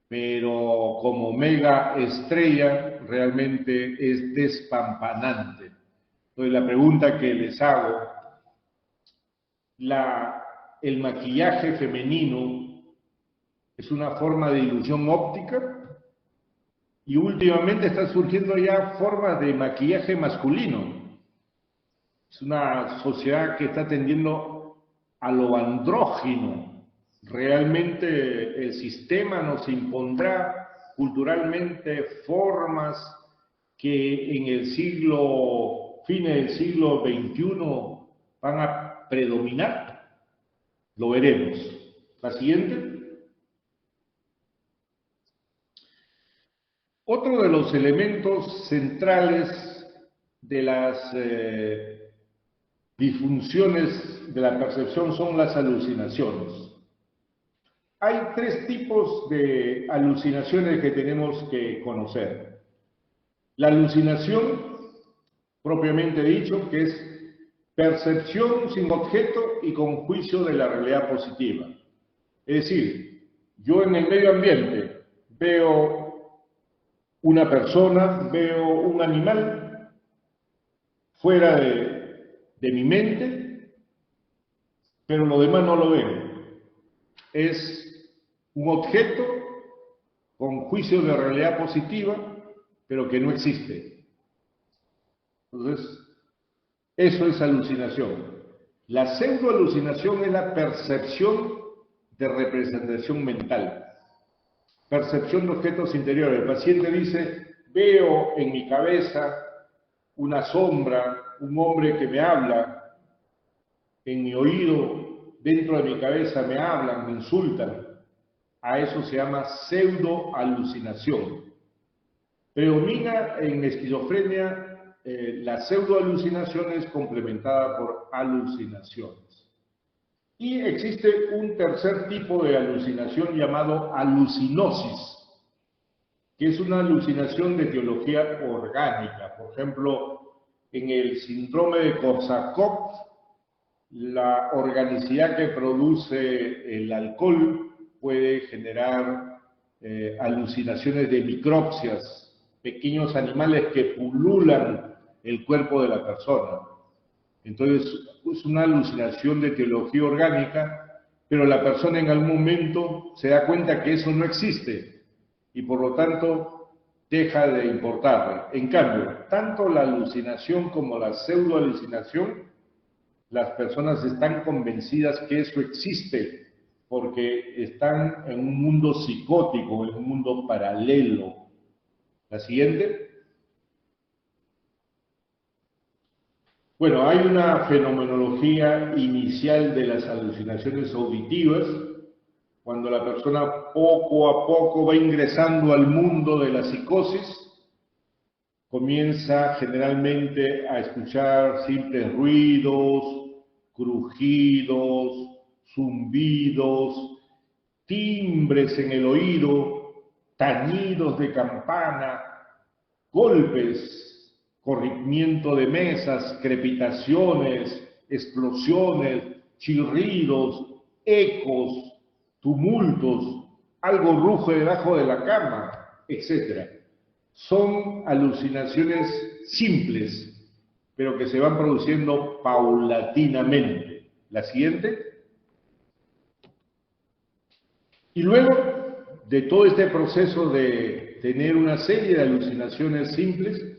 Speaker 1: pero como mega estrella realmente es despampanante. Entonces la pregunta que les hago, ¿el maquillaje femenino es una forma de ilusión óptica? Y últimamente están surgiendo ya formas de maquillaje masculino. Es una sociedad que está tendiendo a lo andrógino. Realmente el sistema nos impondrá culturalmente formas que en el fines del siglo XXI van a predominar. Lo veremos. La siguiente. Otro de los elementos centrales de las disfunciones de la percepción son las alucinaciones. Hay 3 tipos de alucinaciones que tenemos que conocer. La alucinación, propiamente dicho, que es percepción sin objeto y con juicio de la realidad positiva. Es decir, yo en el medio ambiente veo una persona, veo un animal fuera de mi mente, pero lo demás no lo veo. Es un objeto con juicio de realidad positiva, pero que no existe. Entonces, eso es alucinación. La pseudoalucinación es la percepción de representación mental. Percepción de objetos interiores. El paciente dice, veo en mi cabeza una sombra, un hombre que me habla, en mi oído, dentro de mi cabeza me hablan, me insultan. A eso se llama pseudoalucinación. Predomina en esquizofrenia la pseudoalucinación es complementada por alucinaciones. Y existe un tercer tipo de alucinación llamado alucinosis, que es una alucinación de etiología orgánica. Por ejemplo, en el síndrome de Korsakoff, la organicidad que produce el alcohol puede generar alucinaciones de micropsias, pequeños animales que pululan el cuerpo de la persona. Entonces, es una alucinación de etiología orgánica, pero la persona en algún momento se da cuenta que eso no existe y por lo tanto deja de importarle. En cambio, tanto la alucinación como la pseudoalucinación, las personas están convencidas que eso existe porque están en un mundo psicótico, en un mundo paralelo. La siguiente. Bueno, hay una fenomenología inicial de las alucinaciones auditivas, cuando la persona poco a poco va ingresando al mundo de la psicosis, comienza generalmente a escuchar simples ruidos, crujidos, zumbidos, timbres en el oído, tañidos de campana, golpes, corrimiento de mesas, crepitaciones, explosiones, chirridos, ecos, tumultos, algo ruge debajo de la cama, etc. Son alucinaciones simples, pero que se van produciendo paulatinamente. La siguiente. Y luego de todo este proceso de tener una serie de alucinaciones simples,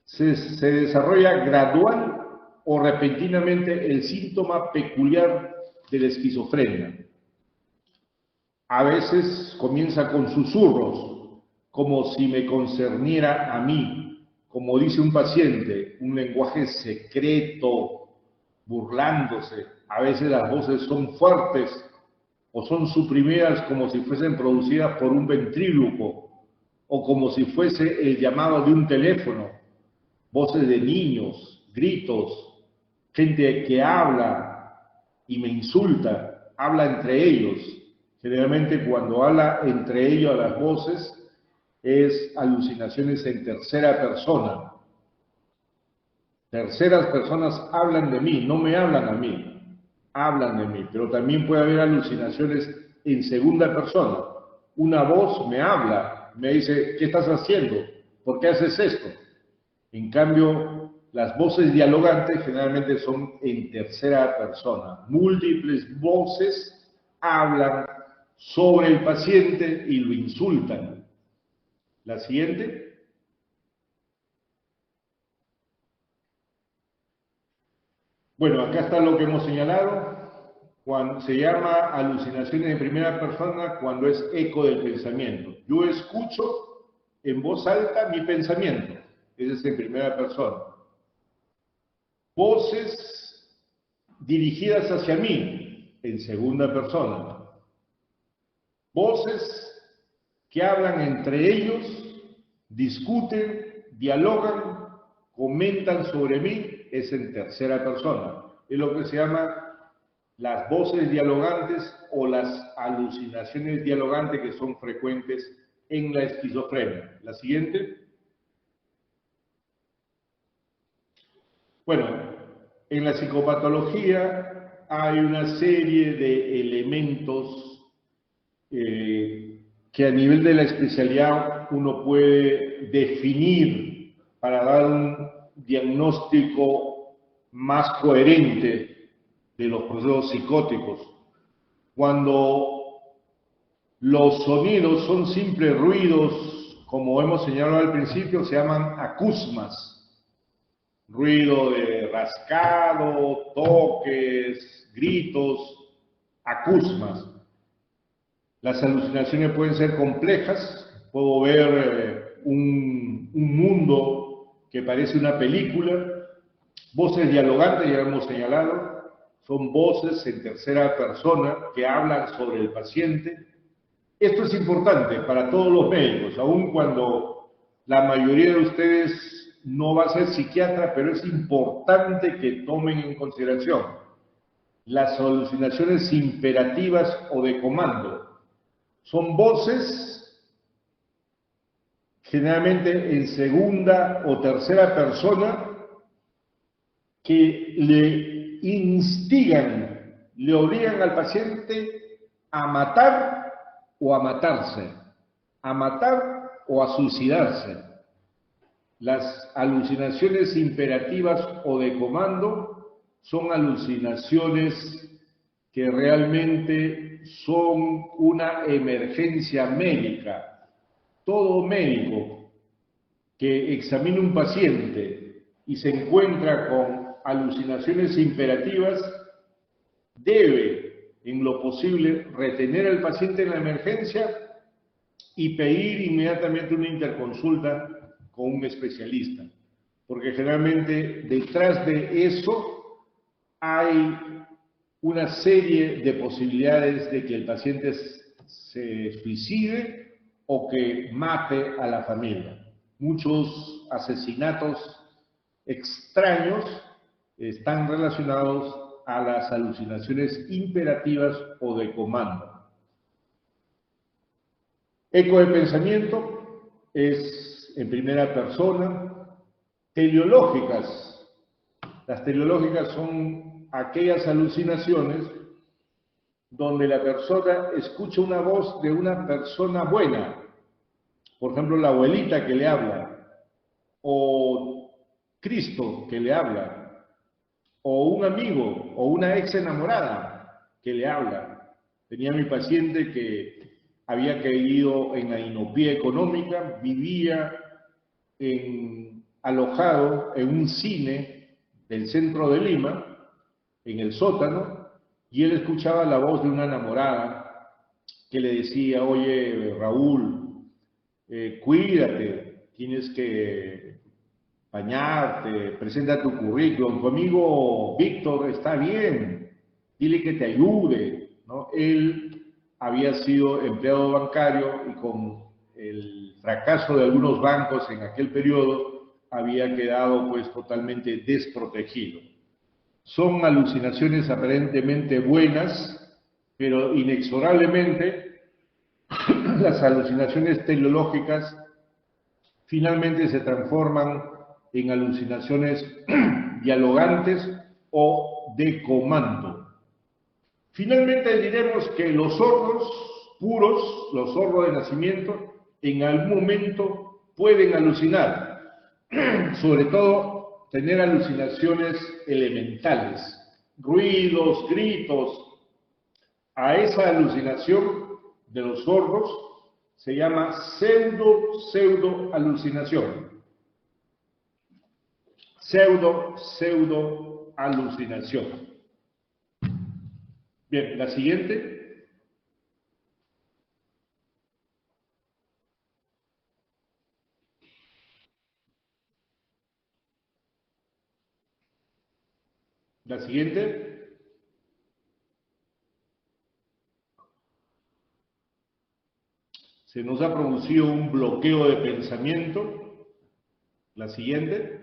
Speaker 1: se desarrolla gradual o repentinamente el síntoma peculiar de la esquizofrenia. A veces comienza con susurros, como si me concerniera a mí, como dice un paciente, un lenguaje secreto, burlándose. A veces las voces son fuertes o son suprimidas como si fuesen producidas por un ventrílocuo o como si fuese el llamado de un teléfono. Voces de niños, gritos, gente que habla y me insulta, habla entre ellos. Generalmente cuando habla entre ellos las voces es alucinaciones en tercera persona. Terceras personas hablan de mí, no me hablan a mí, hablan de mí, pero también puede haber alucinaciones en segunda persona. Una voz me habla, me dice, ¿qué estás haciendo? ¿Por qué haces esto? En cambio, las voces dialogantes generalmente son en tercera persona. Múltiples voces hablan sobre el paciente y lo insultan. La siguiente. Bueno, acá está lo que hemos señalado. Cuando se llama alucinaciones en primera persona cuando es eco del pensamiento. Yo escucho en voz alta mi pensamiento. Ese es en primera persona. Voces dirigidas hacia mí, en segunda persona. Voces que hablan entre ellos, discuten, dialogan, comentan sobre mí, es en tercera persona. Es lo que se llama las voces dialogantes o las alucinaciones dialogantes que son frecuentes en la esquizofrenia. La siguiente. Bueno, en la psicopatología hay una serie de elementos que a nivel de la especialidad uno puede definir para dar un diagnóstico más coherente de los procesos psicóticos. Cuando los sonidos son simples ruidos, como hemos señalado al principio, se llaman acusmas. Ruido de rascado, toques, gritos, acusmas. Las alucinaciones pueden ser complejas. Puedo ver un mundo que parece una película. Voces dialogantes, ya hemos señalado, son voces en tercera persona que hablan sobre el paciente. Esto es importante para todos los médicos, aun cuando la mayoría de ustedes no va a ser psiquiatra, pero es importante que tomen en consideración las alucinaciones imperativas o de comando. Son voces generalmente en segunda o tercera persona que le instigan, le obligan al paciente a matar o a matarse, a matar o a suicidarse. Las alucinaciones imperativas o de comando son alucinaciones que realmente son una emergencia médica. Todo médico que examine un paciente y se encuentra con alucinaciones imperativas debe, en lo posible, retener al paciente en la emergencia y pedir inmediatamente una interconsulta con un especialista, porque generalmente detrás de eso hay una serie de posibilidades de que el paciente se suicide o que mate a la familia. Muchos asesinatos extraños están relacionados a las alucinaciones imperativas o de comando. Eco de pensamiento es en primera persona. Teleológicas. Las teleológicas son aquellas alucinaciones donde la persona escucha una voz de una persona buena, por ejemplo, la abuelita que le habla, o Cristo que le habla, o un amigo, o una ex enamorada que le habla. Tenía mi paciente que había caído en la inopía económica, vivía alojado en un cine del centro de Lima, en el sótano, y él escuchaba la voz de una enamorada que le decía: oye, Raúl, cuídate, tienes que bañarte, presenta tu currículum, tu amigo Víctor está bien, dile que te ayude, ¿no? Él había sido empleado bancario y con el fracaso de algunos bancos en aquel periodo había quedado pues totalmente desprotegido. Son alucinaciones aparentemente buenas, pero inexorablemente las alucinaciones teleológicas finalmente se transforman en alucinaciones dialogantes o de comando. Finalmente diremos que los sordos puros, los sordos de nacimiento, en algún momento pueden alucinar, sobre todo tener alucinaciones elementales, ruidos, gritos. A esa alucinación de los sordos se llama pseudo alucinación. Pseudo alucinación. Bien, la siguiente. La siguiente. Se nos ha producido un bloqueo de pensamiento. La siguiente.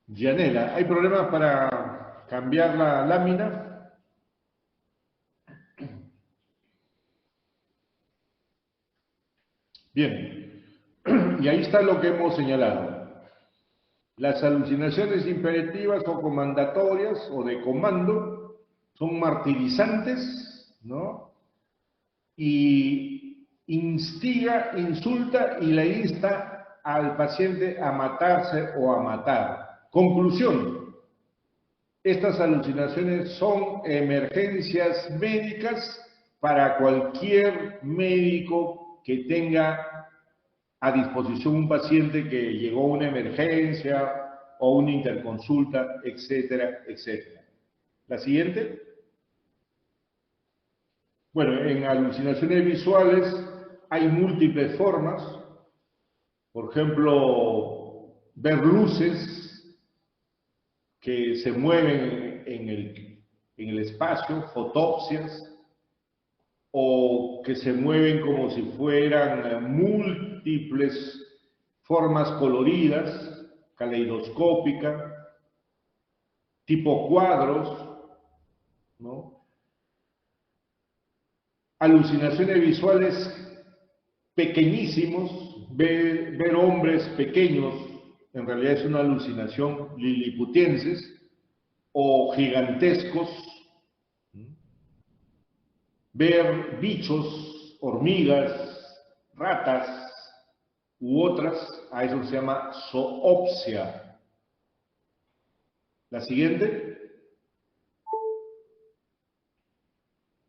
Speaker 1: Yanela, ¿hay problemas para cambiar la lámina? Bien, y ahí está lo que hemos señalado. Las alucinaciones imperativas o comandatorias o de comando son martirizantes, ¿no? Y instiga, insulta y le insta al paciente a matarse o a matar. Conclusión, estas alucinaciones son emergencias médicas para cualquier médico que tenga a disposición un paciente que llegó a una emergencia o una interconsulta, etcétera, etcétera. La siguiente. Bueno, en alucinaciones visuales hay múltiples formas. Por ejemplo, ver luces que se mueven en el espacio, fotopsias, o que se mueven como si fueran múltiples formas coloridas, caleidoscópicas, tipo cuadros, ¿no? Alucinaciones visuales pequeñísimos, ver hombres pequeños, en realidad es una alucinación, liliputienses, o gigantescos, ver bichos, hormigas, ratas u otras, a eso se llama zoopsia. La siguiente.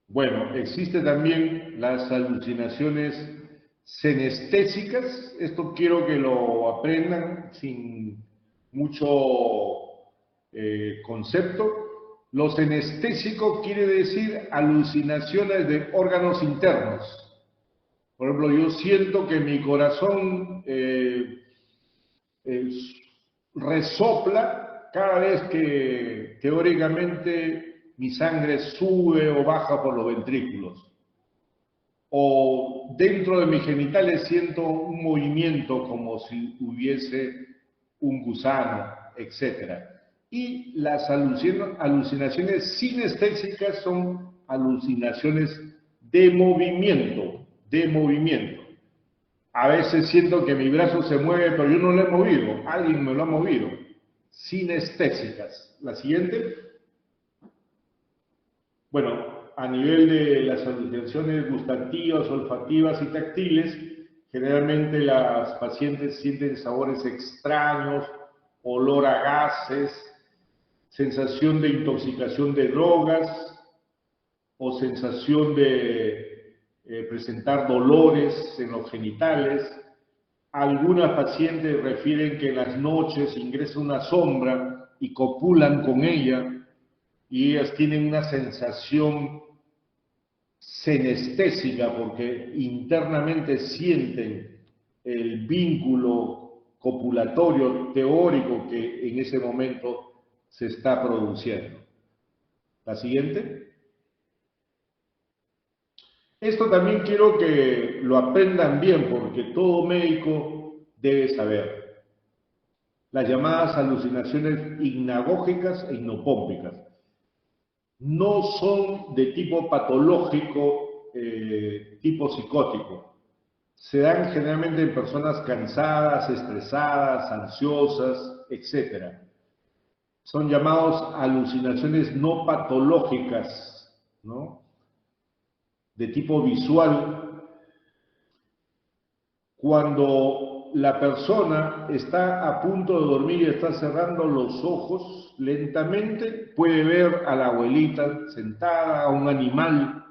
Speaker 1: Bueno, existe también las alucinaciones senestésicas. Esto quiero que lo aprendan sin mucho concepto. Lo senestésico quiere decir alucinaciones de órganos internos. Por ejemplo, yo siento que mi corazón resopla cada vez que teóricamente mi sangre sube o baja por los ventrículos. O dentro de mis genitales siento un movimiento como si hubiese un gusano, etc. Y las alucinaciones sinestésicas son alucinaciones de movimiento, de movimiento. A veces siento que mi brazo se mueve, pero yo no lo he movido, alguien me lo ha movido. Sinestésicas. La siguiente. Bueno, a nivel de las alucinaciones gustativas, olfativas y táctiles, generalmente las pacientes sienten sabores extraños, olor a gases, sensación de intoxicación de drogas o sensación de presentar dolores en los genitales. Algunas pacientes refieren que en las noches ingresa una sombra y copulan con ella y ellas tienen una sensación senestésica porque internamente sienten el vínculo copulatorio teórico que en ese momento se está produciendo. La siguiente. Esto también quiero que lo aprendan bien porque todo médico debe saber. Las llamadas alucinaciones hipnagógicas e hipnopómpicas no son de tipo patológico, tipo psicótico. Se dan generalmente en personas cansadas, estresadas, ansiosas, etc. Son llamados alucinaciones no patológicas, ¿no? De tipo visual. Cuando la persona está a punto de dormir y está cerrando los ojos lentamente, puede ver a la abuelita sentada, a un animal,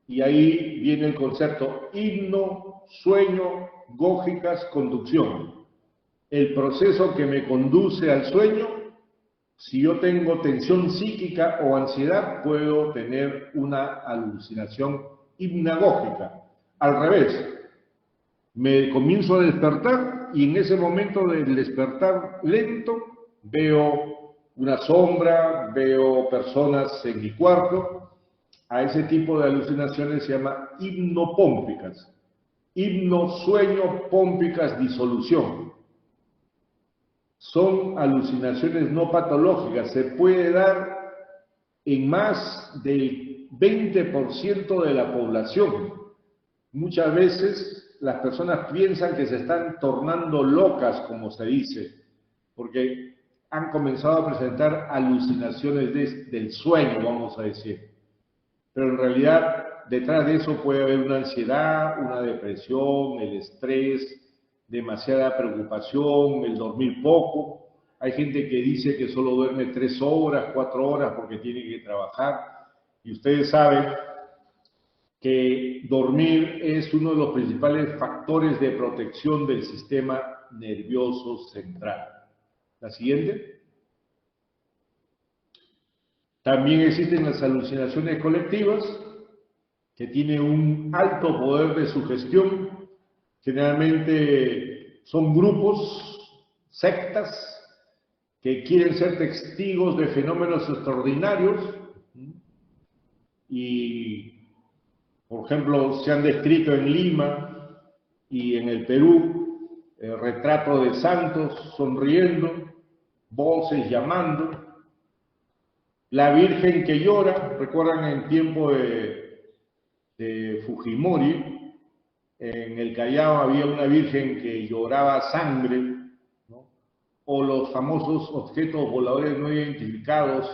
Speaker 1: y ahí viene el concepto hipno, sueño, gógicas, conducción. El proceso que me conduce al sueño, si yo tengo tensión psíquica o ansiedad, puedo tener una alucinación hipnagógica. Al revés, me comienzo a despertar y en ese momento del despertar lento veo una sombra, veo personas en mi cuarto. A ese tipo de alucinaciones se llama hipnopómpicas. Hipno, sueño, pómpicas, disolución. Son alucinaciones no patológicas. Se puede dar en más del 20% de la población. Muchas veces las personas piensan que se están tornando locas, como se dice, porque han comenzado a presentar alucinaciones del sueño, vamos a decir. Pero en realidad, detrás de eso puede haber una ansiedad, una depresión, el estrés, demasiada preocupación, el dormir poco. Hay gente que dice que solo duerme 3 horas, 4 horas porque tiene que trabajar. Y ustedes saben que dormir es uno de los principales factores de protección del sistema nervioso central. La siguiente. También existen las alucinaciones colectivas, que tienen un alto poder de sugestión. Generalmente son grupos, sectas, que quieren ser testigos de fenómenos extraordinarios y, por ejemplo, se han descrito en Lima y en el Perú el retrato de santos sonriendo, voces llamando, la Virgen que llora. Recuerdan en tiempo de Fujimori, en el Callao había una Virgen que lloraba sangre, ¿no? O los famosos objetos voladores no identificados,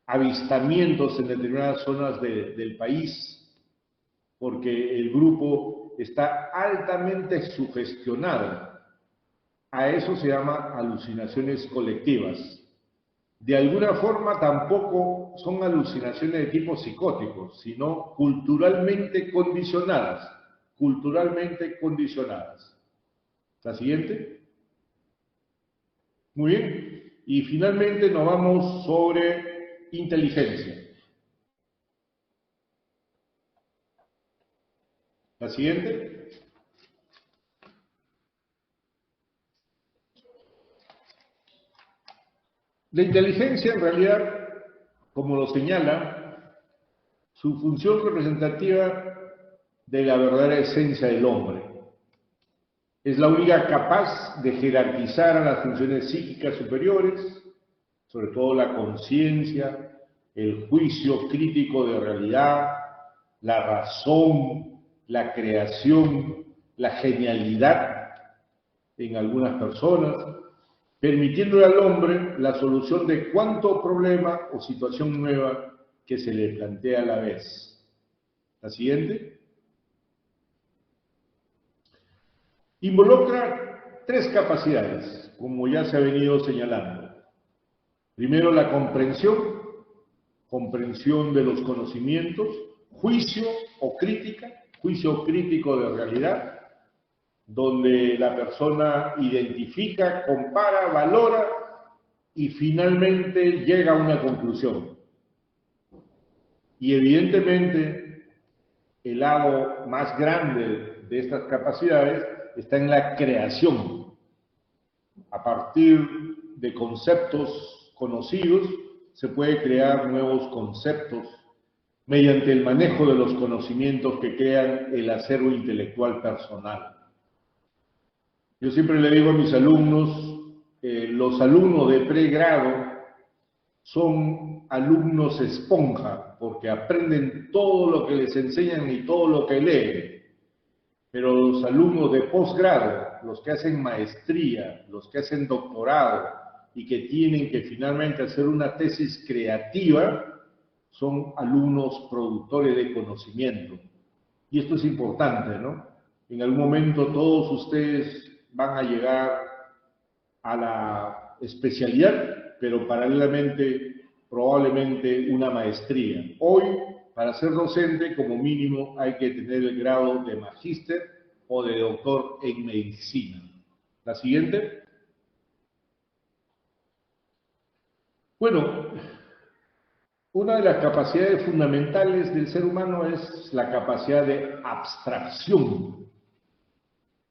Speaker 1: avistamientos en determinadas zonas del país, porque el grupo está altamente sugestionado. A eso se llama alucinaciones colectivas. De alguna forma tampoco son alucinaciones de tipo psicótico, sino culturalmente condicionadas. Culturalmente condicionadas. ¿La siguiente? Muy bien. Y finalmente nos vamos sobre inteligencia. ¿La siguiente? La inteligencia, en realidad, como lo señala, su función representativa de la verdadera esencia del hombre. Es la única capaz de jerarquizar a las funciones psíquicas superiores, sobre todo la conciencia, el juicio crítico de realidad, la razón, la creación, la genialidad en algunas personas, permitiéndole al hombre la solución de cuánto problema o situación nueva que se le plantea a la vez. La siguiente. Involucra tres capacidades, como ya se ha venido señalando. Primero, la comprensión de los conocimientos, juicio crítico de realidad, donde la persona identifica, compara, valora y finalmente llega a una conclusión. Y evidentemente, el lado más grande de estas capacidades está en la creación. A partir de conceptos conocidos, se puede crear nuevos conceptos mediante el manejo de los conocimientos que crean el acervo intelectual personal. Yo siempre le digo a mis alumnos, los alumnos de pregrado son alumnos esponja, porque aprenden todo lo que les enseñan y todo lo que leen. Pero los alumnos de posgrado, los que hacen maestría, los que hacen doctorado y que tienen que finalmente hacer una tesis creativa, son alumnos productores de conocimiento. Y esto es importante, ¿no? En algún momento todos ustedes van a llegar a la especialidad, pero paralelamente probablemente una maestría. Hoy, para ser docente, como mínimo, hay que tener el grado de magíster o de doctor en medicina. La siguiente. Bueno, una de las capacidades fundamentales del ser humano es la capacidad de abstracción,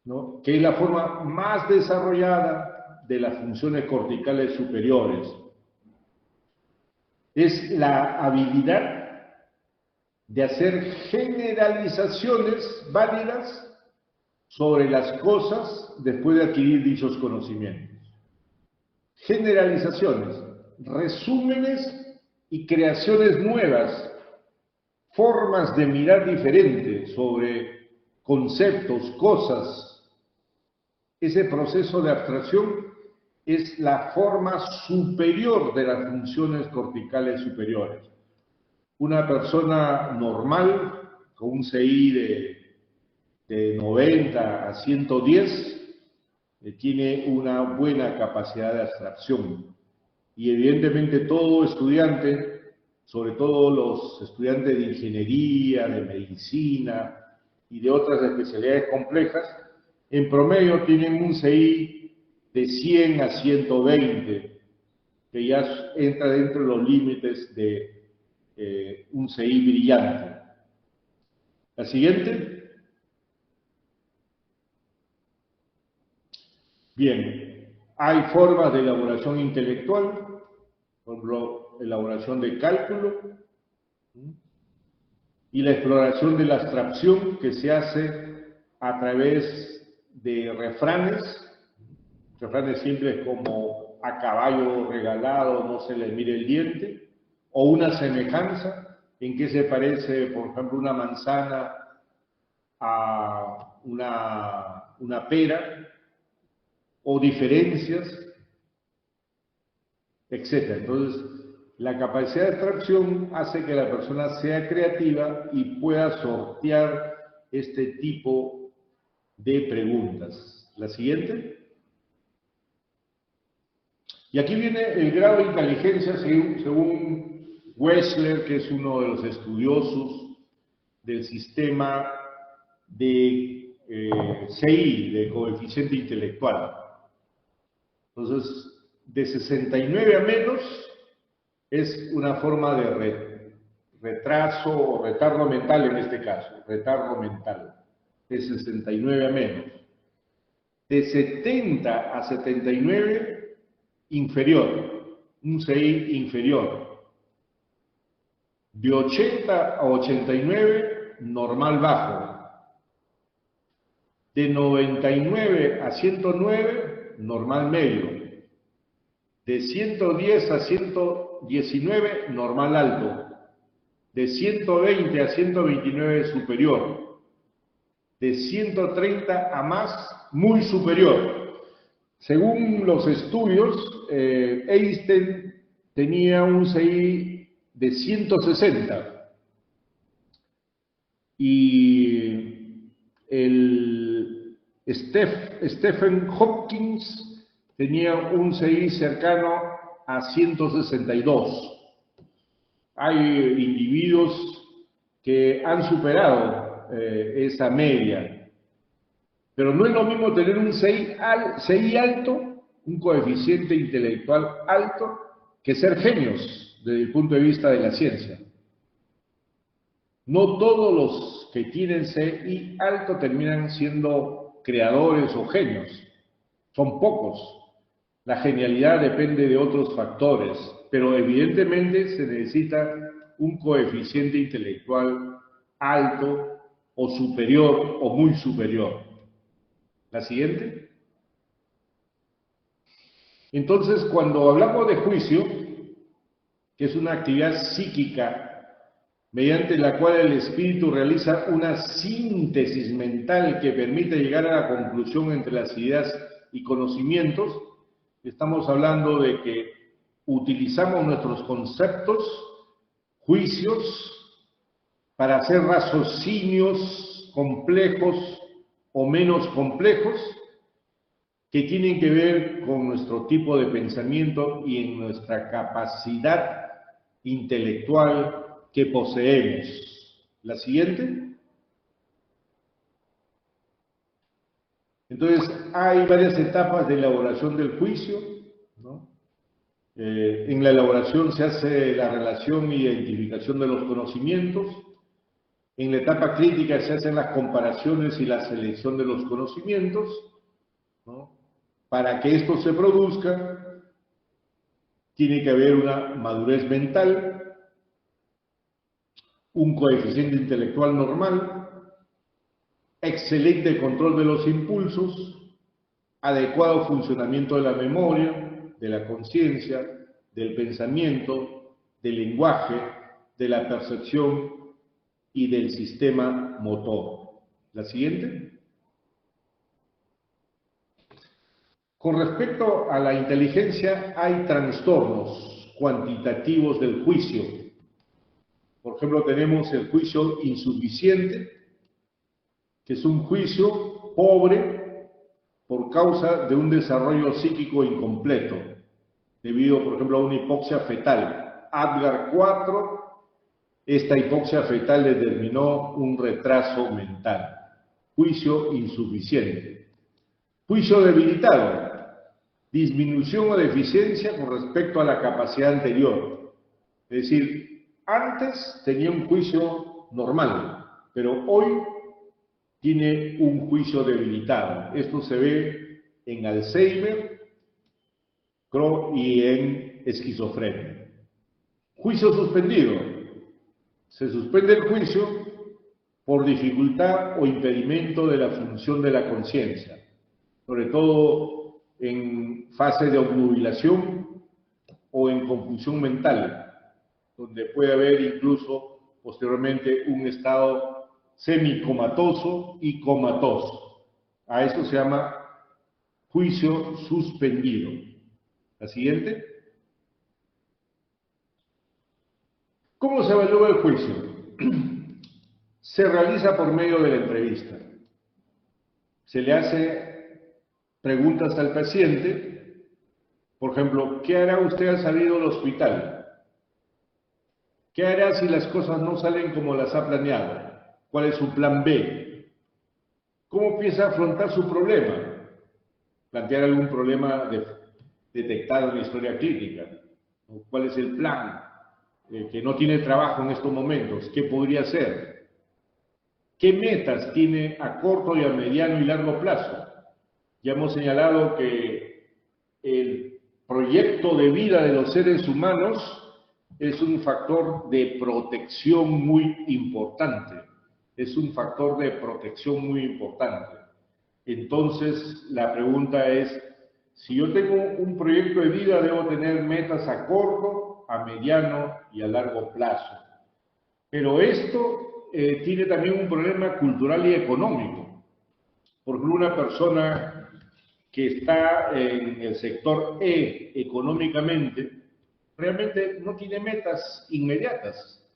Speaker 1: ¿no? Que es la forma más desarrollada de las funciones corticales superiores. Es la habilidad de hacer generalizaciones válidas sobre las cosas después de adquirir dichos conocimientos. Generalizaciones, resúmenes y creaciones nuevas, formas de mirar diferentes sobre conceptos, cosas. Ese proceso de abstracción es la forma superior de las funciones corticales superiores. Una persona normal, con un CI de 90 a 110, tiene una buena capacidad de abstracción. Y evidentemente todo estudiante, sobre todo los estudiantes de ingeniería, de medicina y de otras especialidades complejas, en promedio tienen un CI de 100 a 120, que ya entra dentro de los límites de un CI brillante. La siguiente. Bien, Hay formas de elaboración intelectual, por ejemplo, elaboración de cálculo, y la exploración de la abstracción que se hace a través de refranes simples como a caballo regalado no se le mire el diente, o una semejanza en que se parece, por ejemplo, una manzana a una pera, o diferencias, etc. Entonces, la capacidad de abstracción hace que la persona sea creativa y pueda sortear este tipo de preguntas. La siguiente. Y aquí viene el grado de inteligencia según Wechsler, que es uno de los estudiosos del sistema de CI, de coeficiente intelectual. Entonces, de 69 a menos es una forma de retraso o retardo mental en este caso, retardo mental, de 69 a menos. De 70 a 79, inferior, un CI inferior. De 80 a 89, normal bajo. De 99 a 109, normal medio. De 110 a 119, normal alto. De 120 a 129, superior. De 130 a más, muy superior. Según los estudios, Einstein tenía un CI de 160 y el Stephen Hopkins tenía un CI cercano a 162. Hay individuos que han superado esa media, pero no es lo mismo tener un CI alto, un coeficiente intelectual alto, que ser genios desde el punto de vista de la ciencia. No todos los que tienen CI alto terminan siendo creadores o genios, son pocos. La genialidad depende de otros factores, pero evidentemente se necesita un coeficiente intelectual alto o superior o muy superior. La siguiente. Entonces, cuando hablamos de juicio, que es una actividad psíquica mediante la cual el espíritu realiza una síntesis mental que permite llegar a la conclusión entre las ideas y conocimientos, estamos hablando de que utilizamos nuestros conceptos, juicios, para hacer raciocinios complejos o menos complejos que tienen que ver con nuestro tipo de pensamiento y en nuestra capacidad intelectual que poseemos. La siguiente. Entonces, hay varias etapas de elaboración del juicio, ¿no? En la elaboración se hace la relación e identificación de los conocimientos. En la etapa crítica se hacen las comparaciones y la selección de los conocimientos, ¿no? Para que esto se produzca, tiene que haber una madurez mental, un coeficiente intelectual normal, excelente control de los impulsos, adecuado funcionamiento de la memoria, de la conciencia, del pensamiento, del lenguaje, de la percepción y del sistema motor. La siguiente. Con respecto a la inteligencia, hay trastornos cuantitativos del juicio. Por ejemplo, tenemos el juicio insuficiente, que es un juicio pobre por causa de un desarrollo psíquico incompleto, debido, por ejemplo, a una hipoxia fetal. Apgar 4, esta hipoxia fetal determinó un retraso mental. Juicio insuficiente. Juicio debilitado. Disminución o deficiencia con respecto a la capacidad anterior. Es decir, antes tenía un juicio normal, pero hoy tiene un juicio debilitado. Esto se ve en Alzheimer y en esquizofrenia. Juicio suspendido. Se suspende el juicio por dificultad o impedimento de la función de la conciencia, sobre todo en fase de obnubilación o en confusión mental, donde puede haber incluso posteriormente un estado semicomatoso y comatoso. A esto se llama juicio suspendido. La siguiente. ¿Cómo se evalúa el juicio? Se realiza por medio de la entrevista. Se le hace preguntas al paciente, por ejemplo, ¿qué hará usted al salir del hospital? ¿Qué hará si las cosas no salen como las ha planeado? ¿Cuál es su plan B? ¿Cómo piensa afrontar su problema? ¿Plantear algún problema detectado en la historia clínica? ¿Cuál es el plan? Que no tiene trabajo en estos momentos, ¿qué podría hacer? ¿Qué metas tiene a corto y a mediano y largo plazo? Ya hemos señalado que el proyecto de vida de los seres humanos es un factor de protección muy importante. Es un factor de protección muy importante. Entonces, la pregunta es, si yo tengo un proyecto de vida, debo tener metas a corto, a mediano y a largo plazo. Pero esto tiene también un problema cultural y económico, porque una persona que está en el sector E económicamente, realmente no tiene metas inmediatas.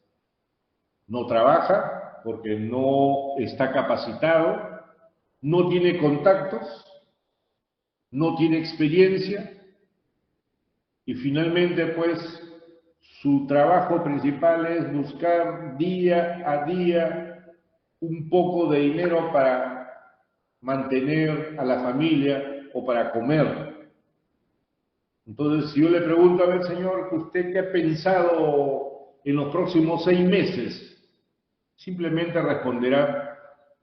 Speaker 1: No trabaja porque no está capacitado, no tiene contactos, no tiene experiencia y finalmente pues su trabajo principal es buscar día a día un poco de dinero para mantener a la familia o para comer. Entonces, si yo le pregunto, a ver, señor, ¿usted qué ha pensado en los próximos 6 meses? Simplemente responderá,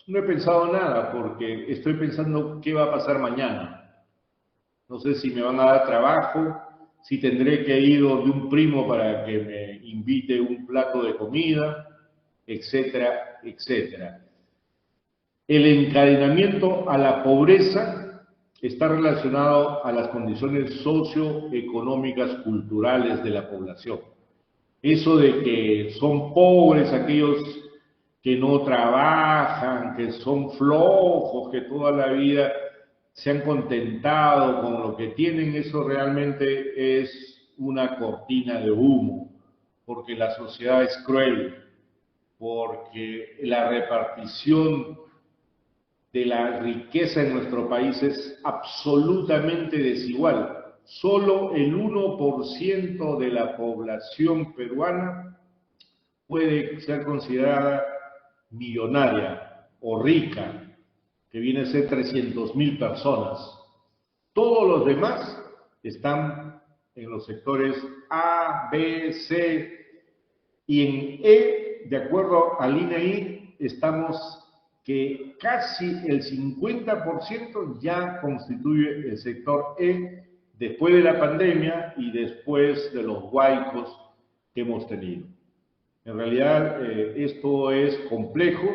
Speaker 1: no he pensado nada porque estoy pensando qué va a pasar mañana. No sé si me van a dar trabajo, si tendré que ir de un primo para que me invite un plato de comida, etcétera, etcétera. El encadenamiento a la pobreza está relacionado a las condiciones socioeconómicas culturales de la población. Eso de que son pobres aquellos que no trabajan, que son flojos, que toda la vida se han contentado con lo que tienen, eso realmente es una cortina de humo, porque la sociedad es cruel, porque la repartición de la riqueza en nuestro país es absolutamente desigual. Solo el 1% de la población peruana puede ser considerada millonaria o rica, que viene a ser 300.000 personas. Todos los demás están en los sectores A, B, C y en E, de acuerdo al INEI, estamos que casi el 50% ya constituye el sector E después de la pandemia y después de los huaicos que hemos tenido. En realidad, esto es complejo,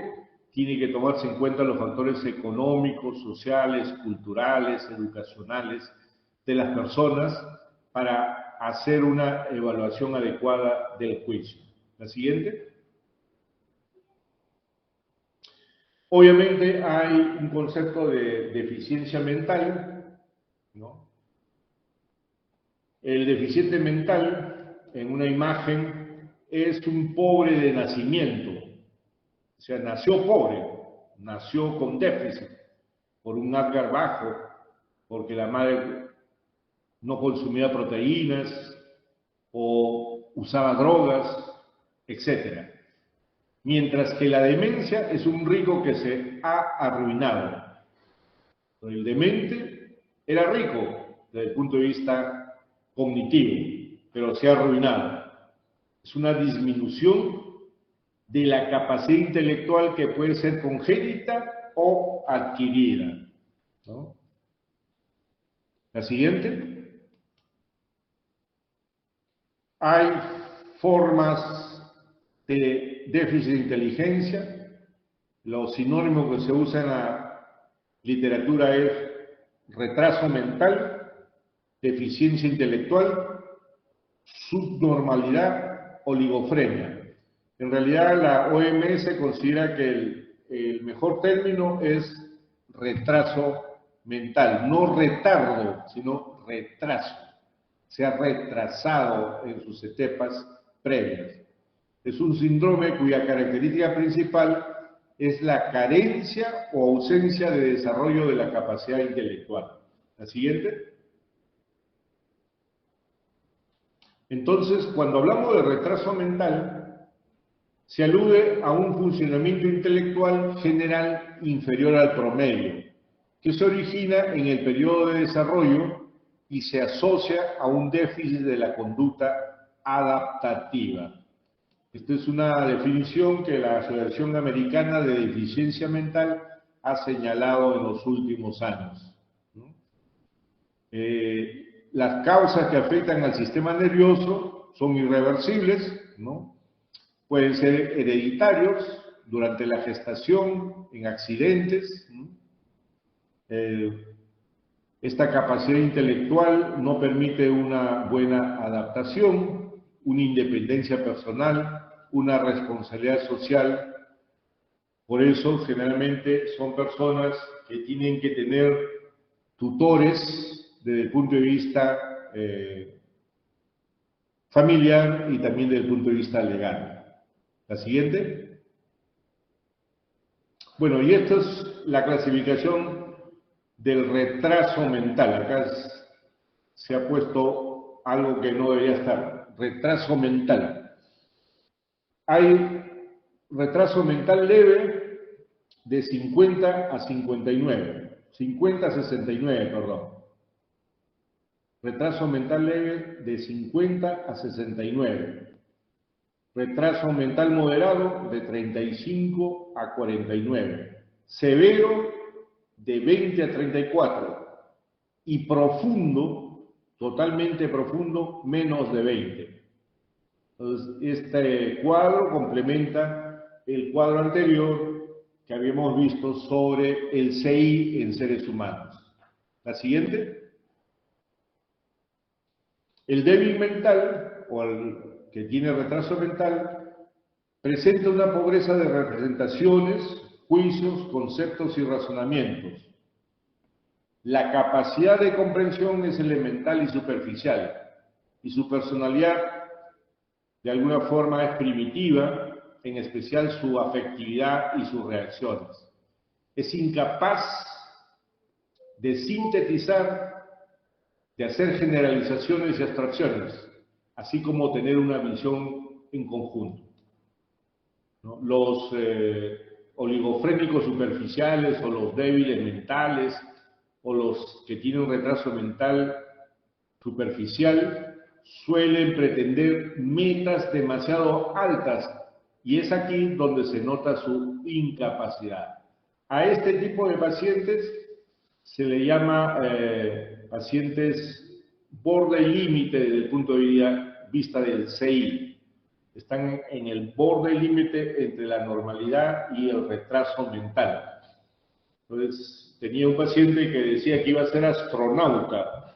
Speaker 1: tiene que tomarse en cuenta los factores económicos, sociales, culturales, educacionales de las personas para hacer una evaluación adecuada del juicio. La siguiente. Obviamente hay un concepto de deficiencia mental, ¿no? El deficiente mental, en una imagen, es un pobre de nacimiento. O sea, nació pobre, nació con déficit, por un Apgar bajo, porque la madre no consumía proteínas o usaba drogas, etc. Mientras que la demencia es un rico que se ha arruinado. El demente era rico desde el punto de vista cognitivo, pero se ha arruinado. Es una disminución de la capacidad intelectual que puede ser congénita o adquirida, ¿no? La siguiente. Hay formas de déficit de inteligencia. Lo sinónimo que se usa en la literatura es retraso mental, deficiencia intelectual, subnormalidad, oligofrenia. En realidad la OMS considera que el mejor término es retraso mental, no retardo, sino retraso. Se ha retrasado en sus etapas previas. Es un síndrome cuya característica principal es la carencia o ausencia de desarrollo de la capacidad intelectual. La siguiente. Entonces, cuando hablamos de retraso mental, se alude a un funcionamiento intelectual general inferior al promedio, que se origina en el periodo de desarrollo y se asocia a un déficit de la conducta adaptativa. Esta es una definición que la Asociación Americana de Deficiencia Mental ha señalado en los últimos años, ¿no? Las causas que afectan al sistema nervioso son irreversibles, ¿no? Pueden ser hereditarios durante la gestación, en accidentes, ¿no? Esta capacidad intelectual no permite una buena adaptación, una independencia personal, una responsabilidad social. Por eso, generalmente, son personas que tienen que tener tutores desde el punto de vista familiar y también desde el punto de vista legal. La siguiente. Bueno, y esta es la clasificación del retraso mental. Acá se ha puesto algo que no debería estar. Retraso mental. Hay retraso mental leve de 50 a 59. 50 a 69, perdón. Retraso mental leve de 50 a 69. Retraso mental moderado de 35 a 49. Severo de 20 a 34. Y profundo, totalmente profundo, menos de 20. Entonces, este cuadro complementa el cuadro anterior que habíamos visto sobre el CI en seres humanos. La siguiente. El débil mental, o el que tiene retraso mental, presenta una pobreza de representaciones, juicios, conceptos y razonamientos. La capacidad de comprensión es elemental y superficial, y su personalidad de alguna forma es primitiva, en especial su afectividad y sus reacciones. Es incapaz de sintetizar, de hacer generalizaciones y abstracciones, así como tener una visión en conjunto, ¿no? Los oligofrénicos superficiales o los débiles mentales o los que tienen un retraso mental superficial suelen pretender metas demasiado altas y es aquí donde se nota su incapacidad. A este tipo de pacientes se le llama pacientes borde y límite desde el punto de vista del CI. Están en el borde y límite entre la normalidad y el retraso mental. Entonces, tenía un paciente que decía que iba a ser astronauta.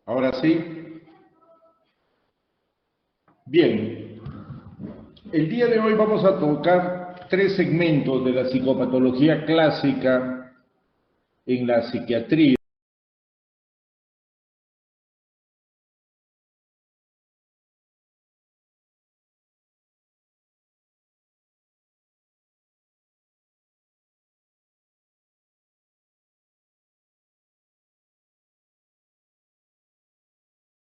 Speaker 1: Ahora sí. Bien. El día de hoy vamos a tocar 3 segmentos de la psicopatología clásica en la psiquiatría.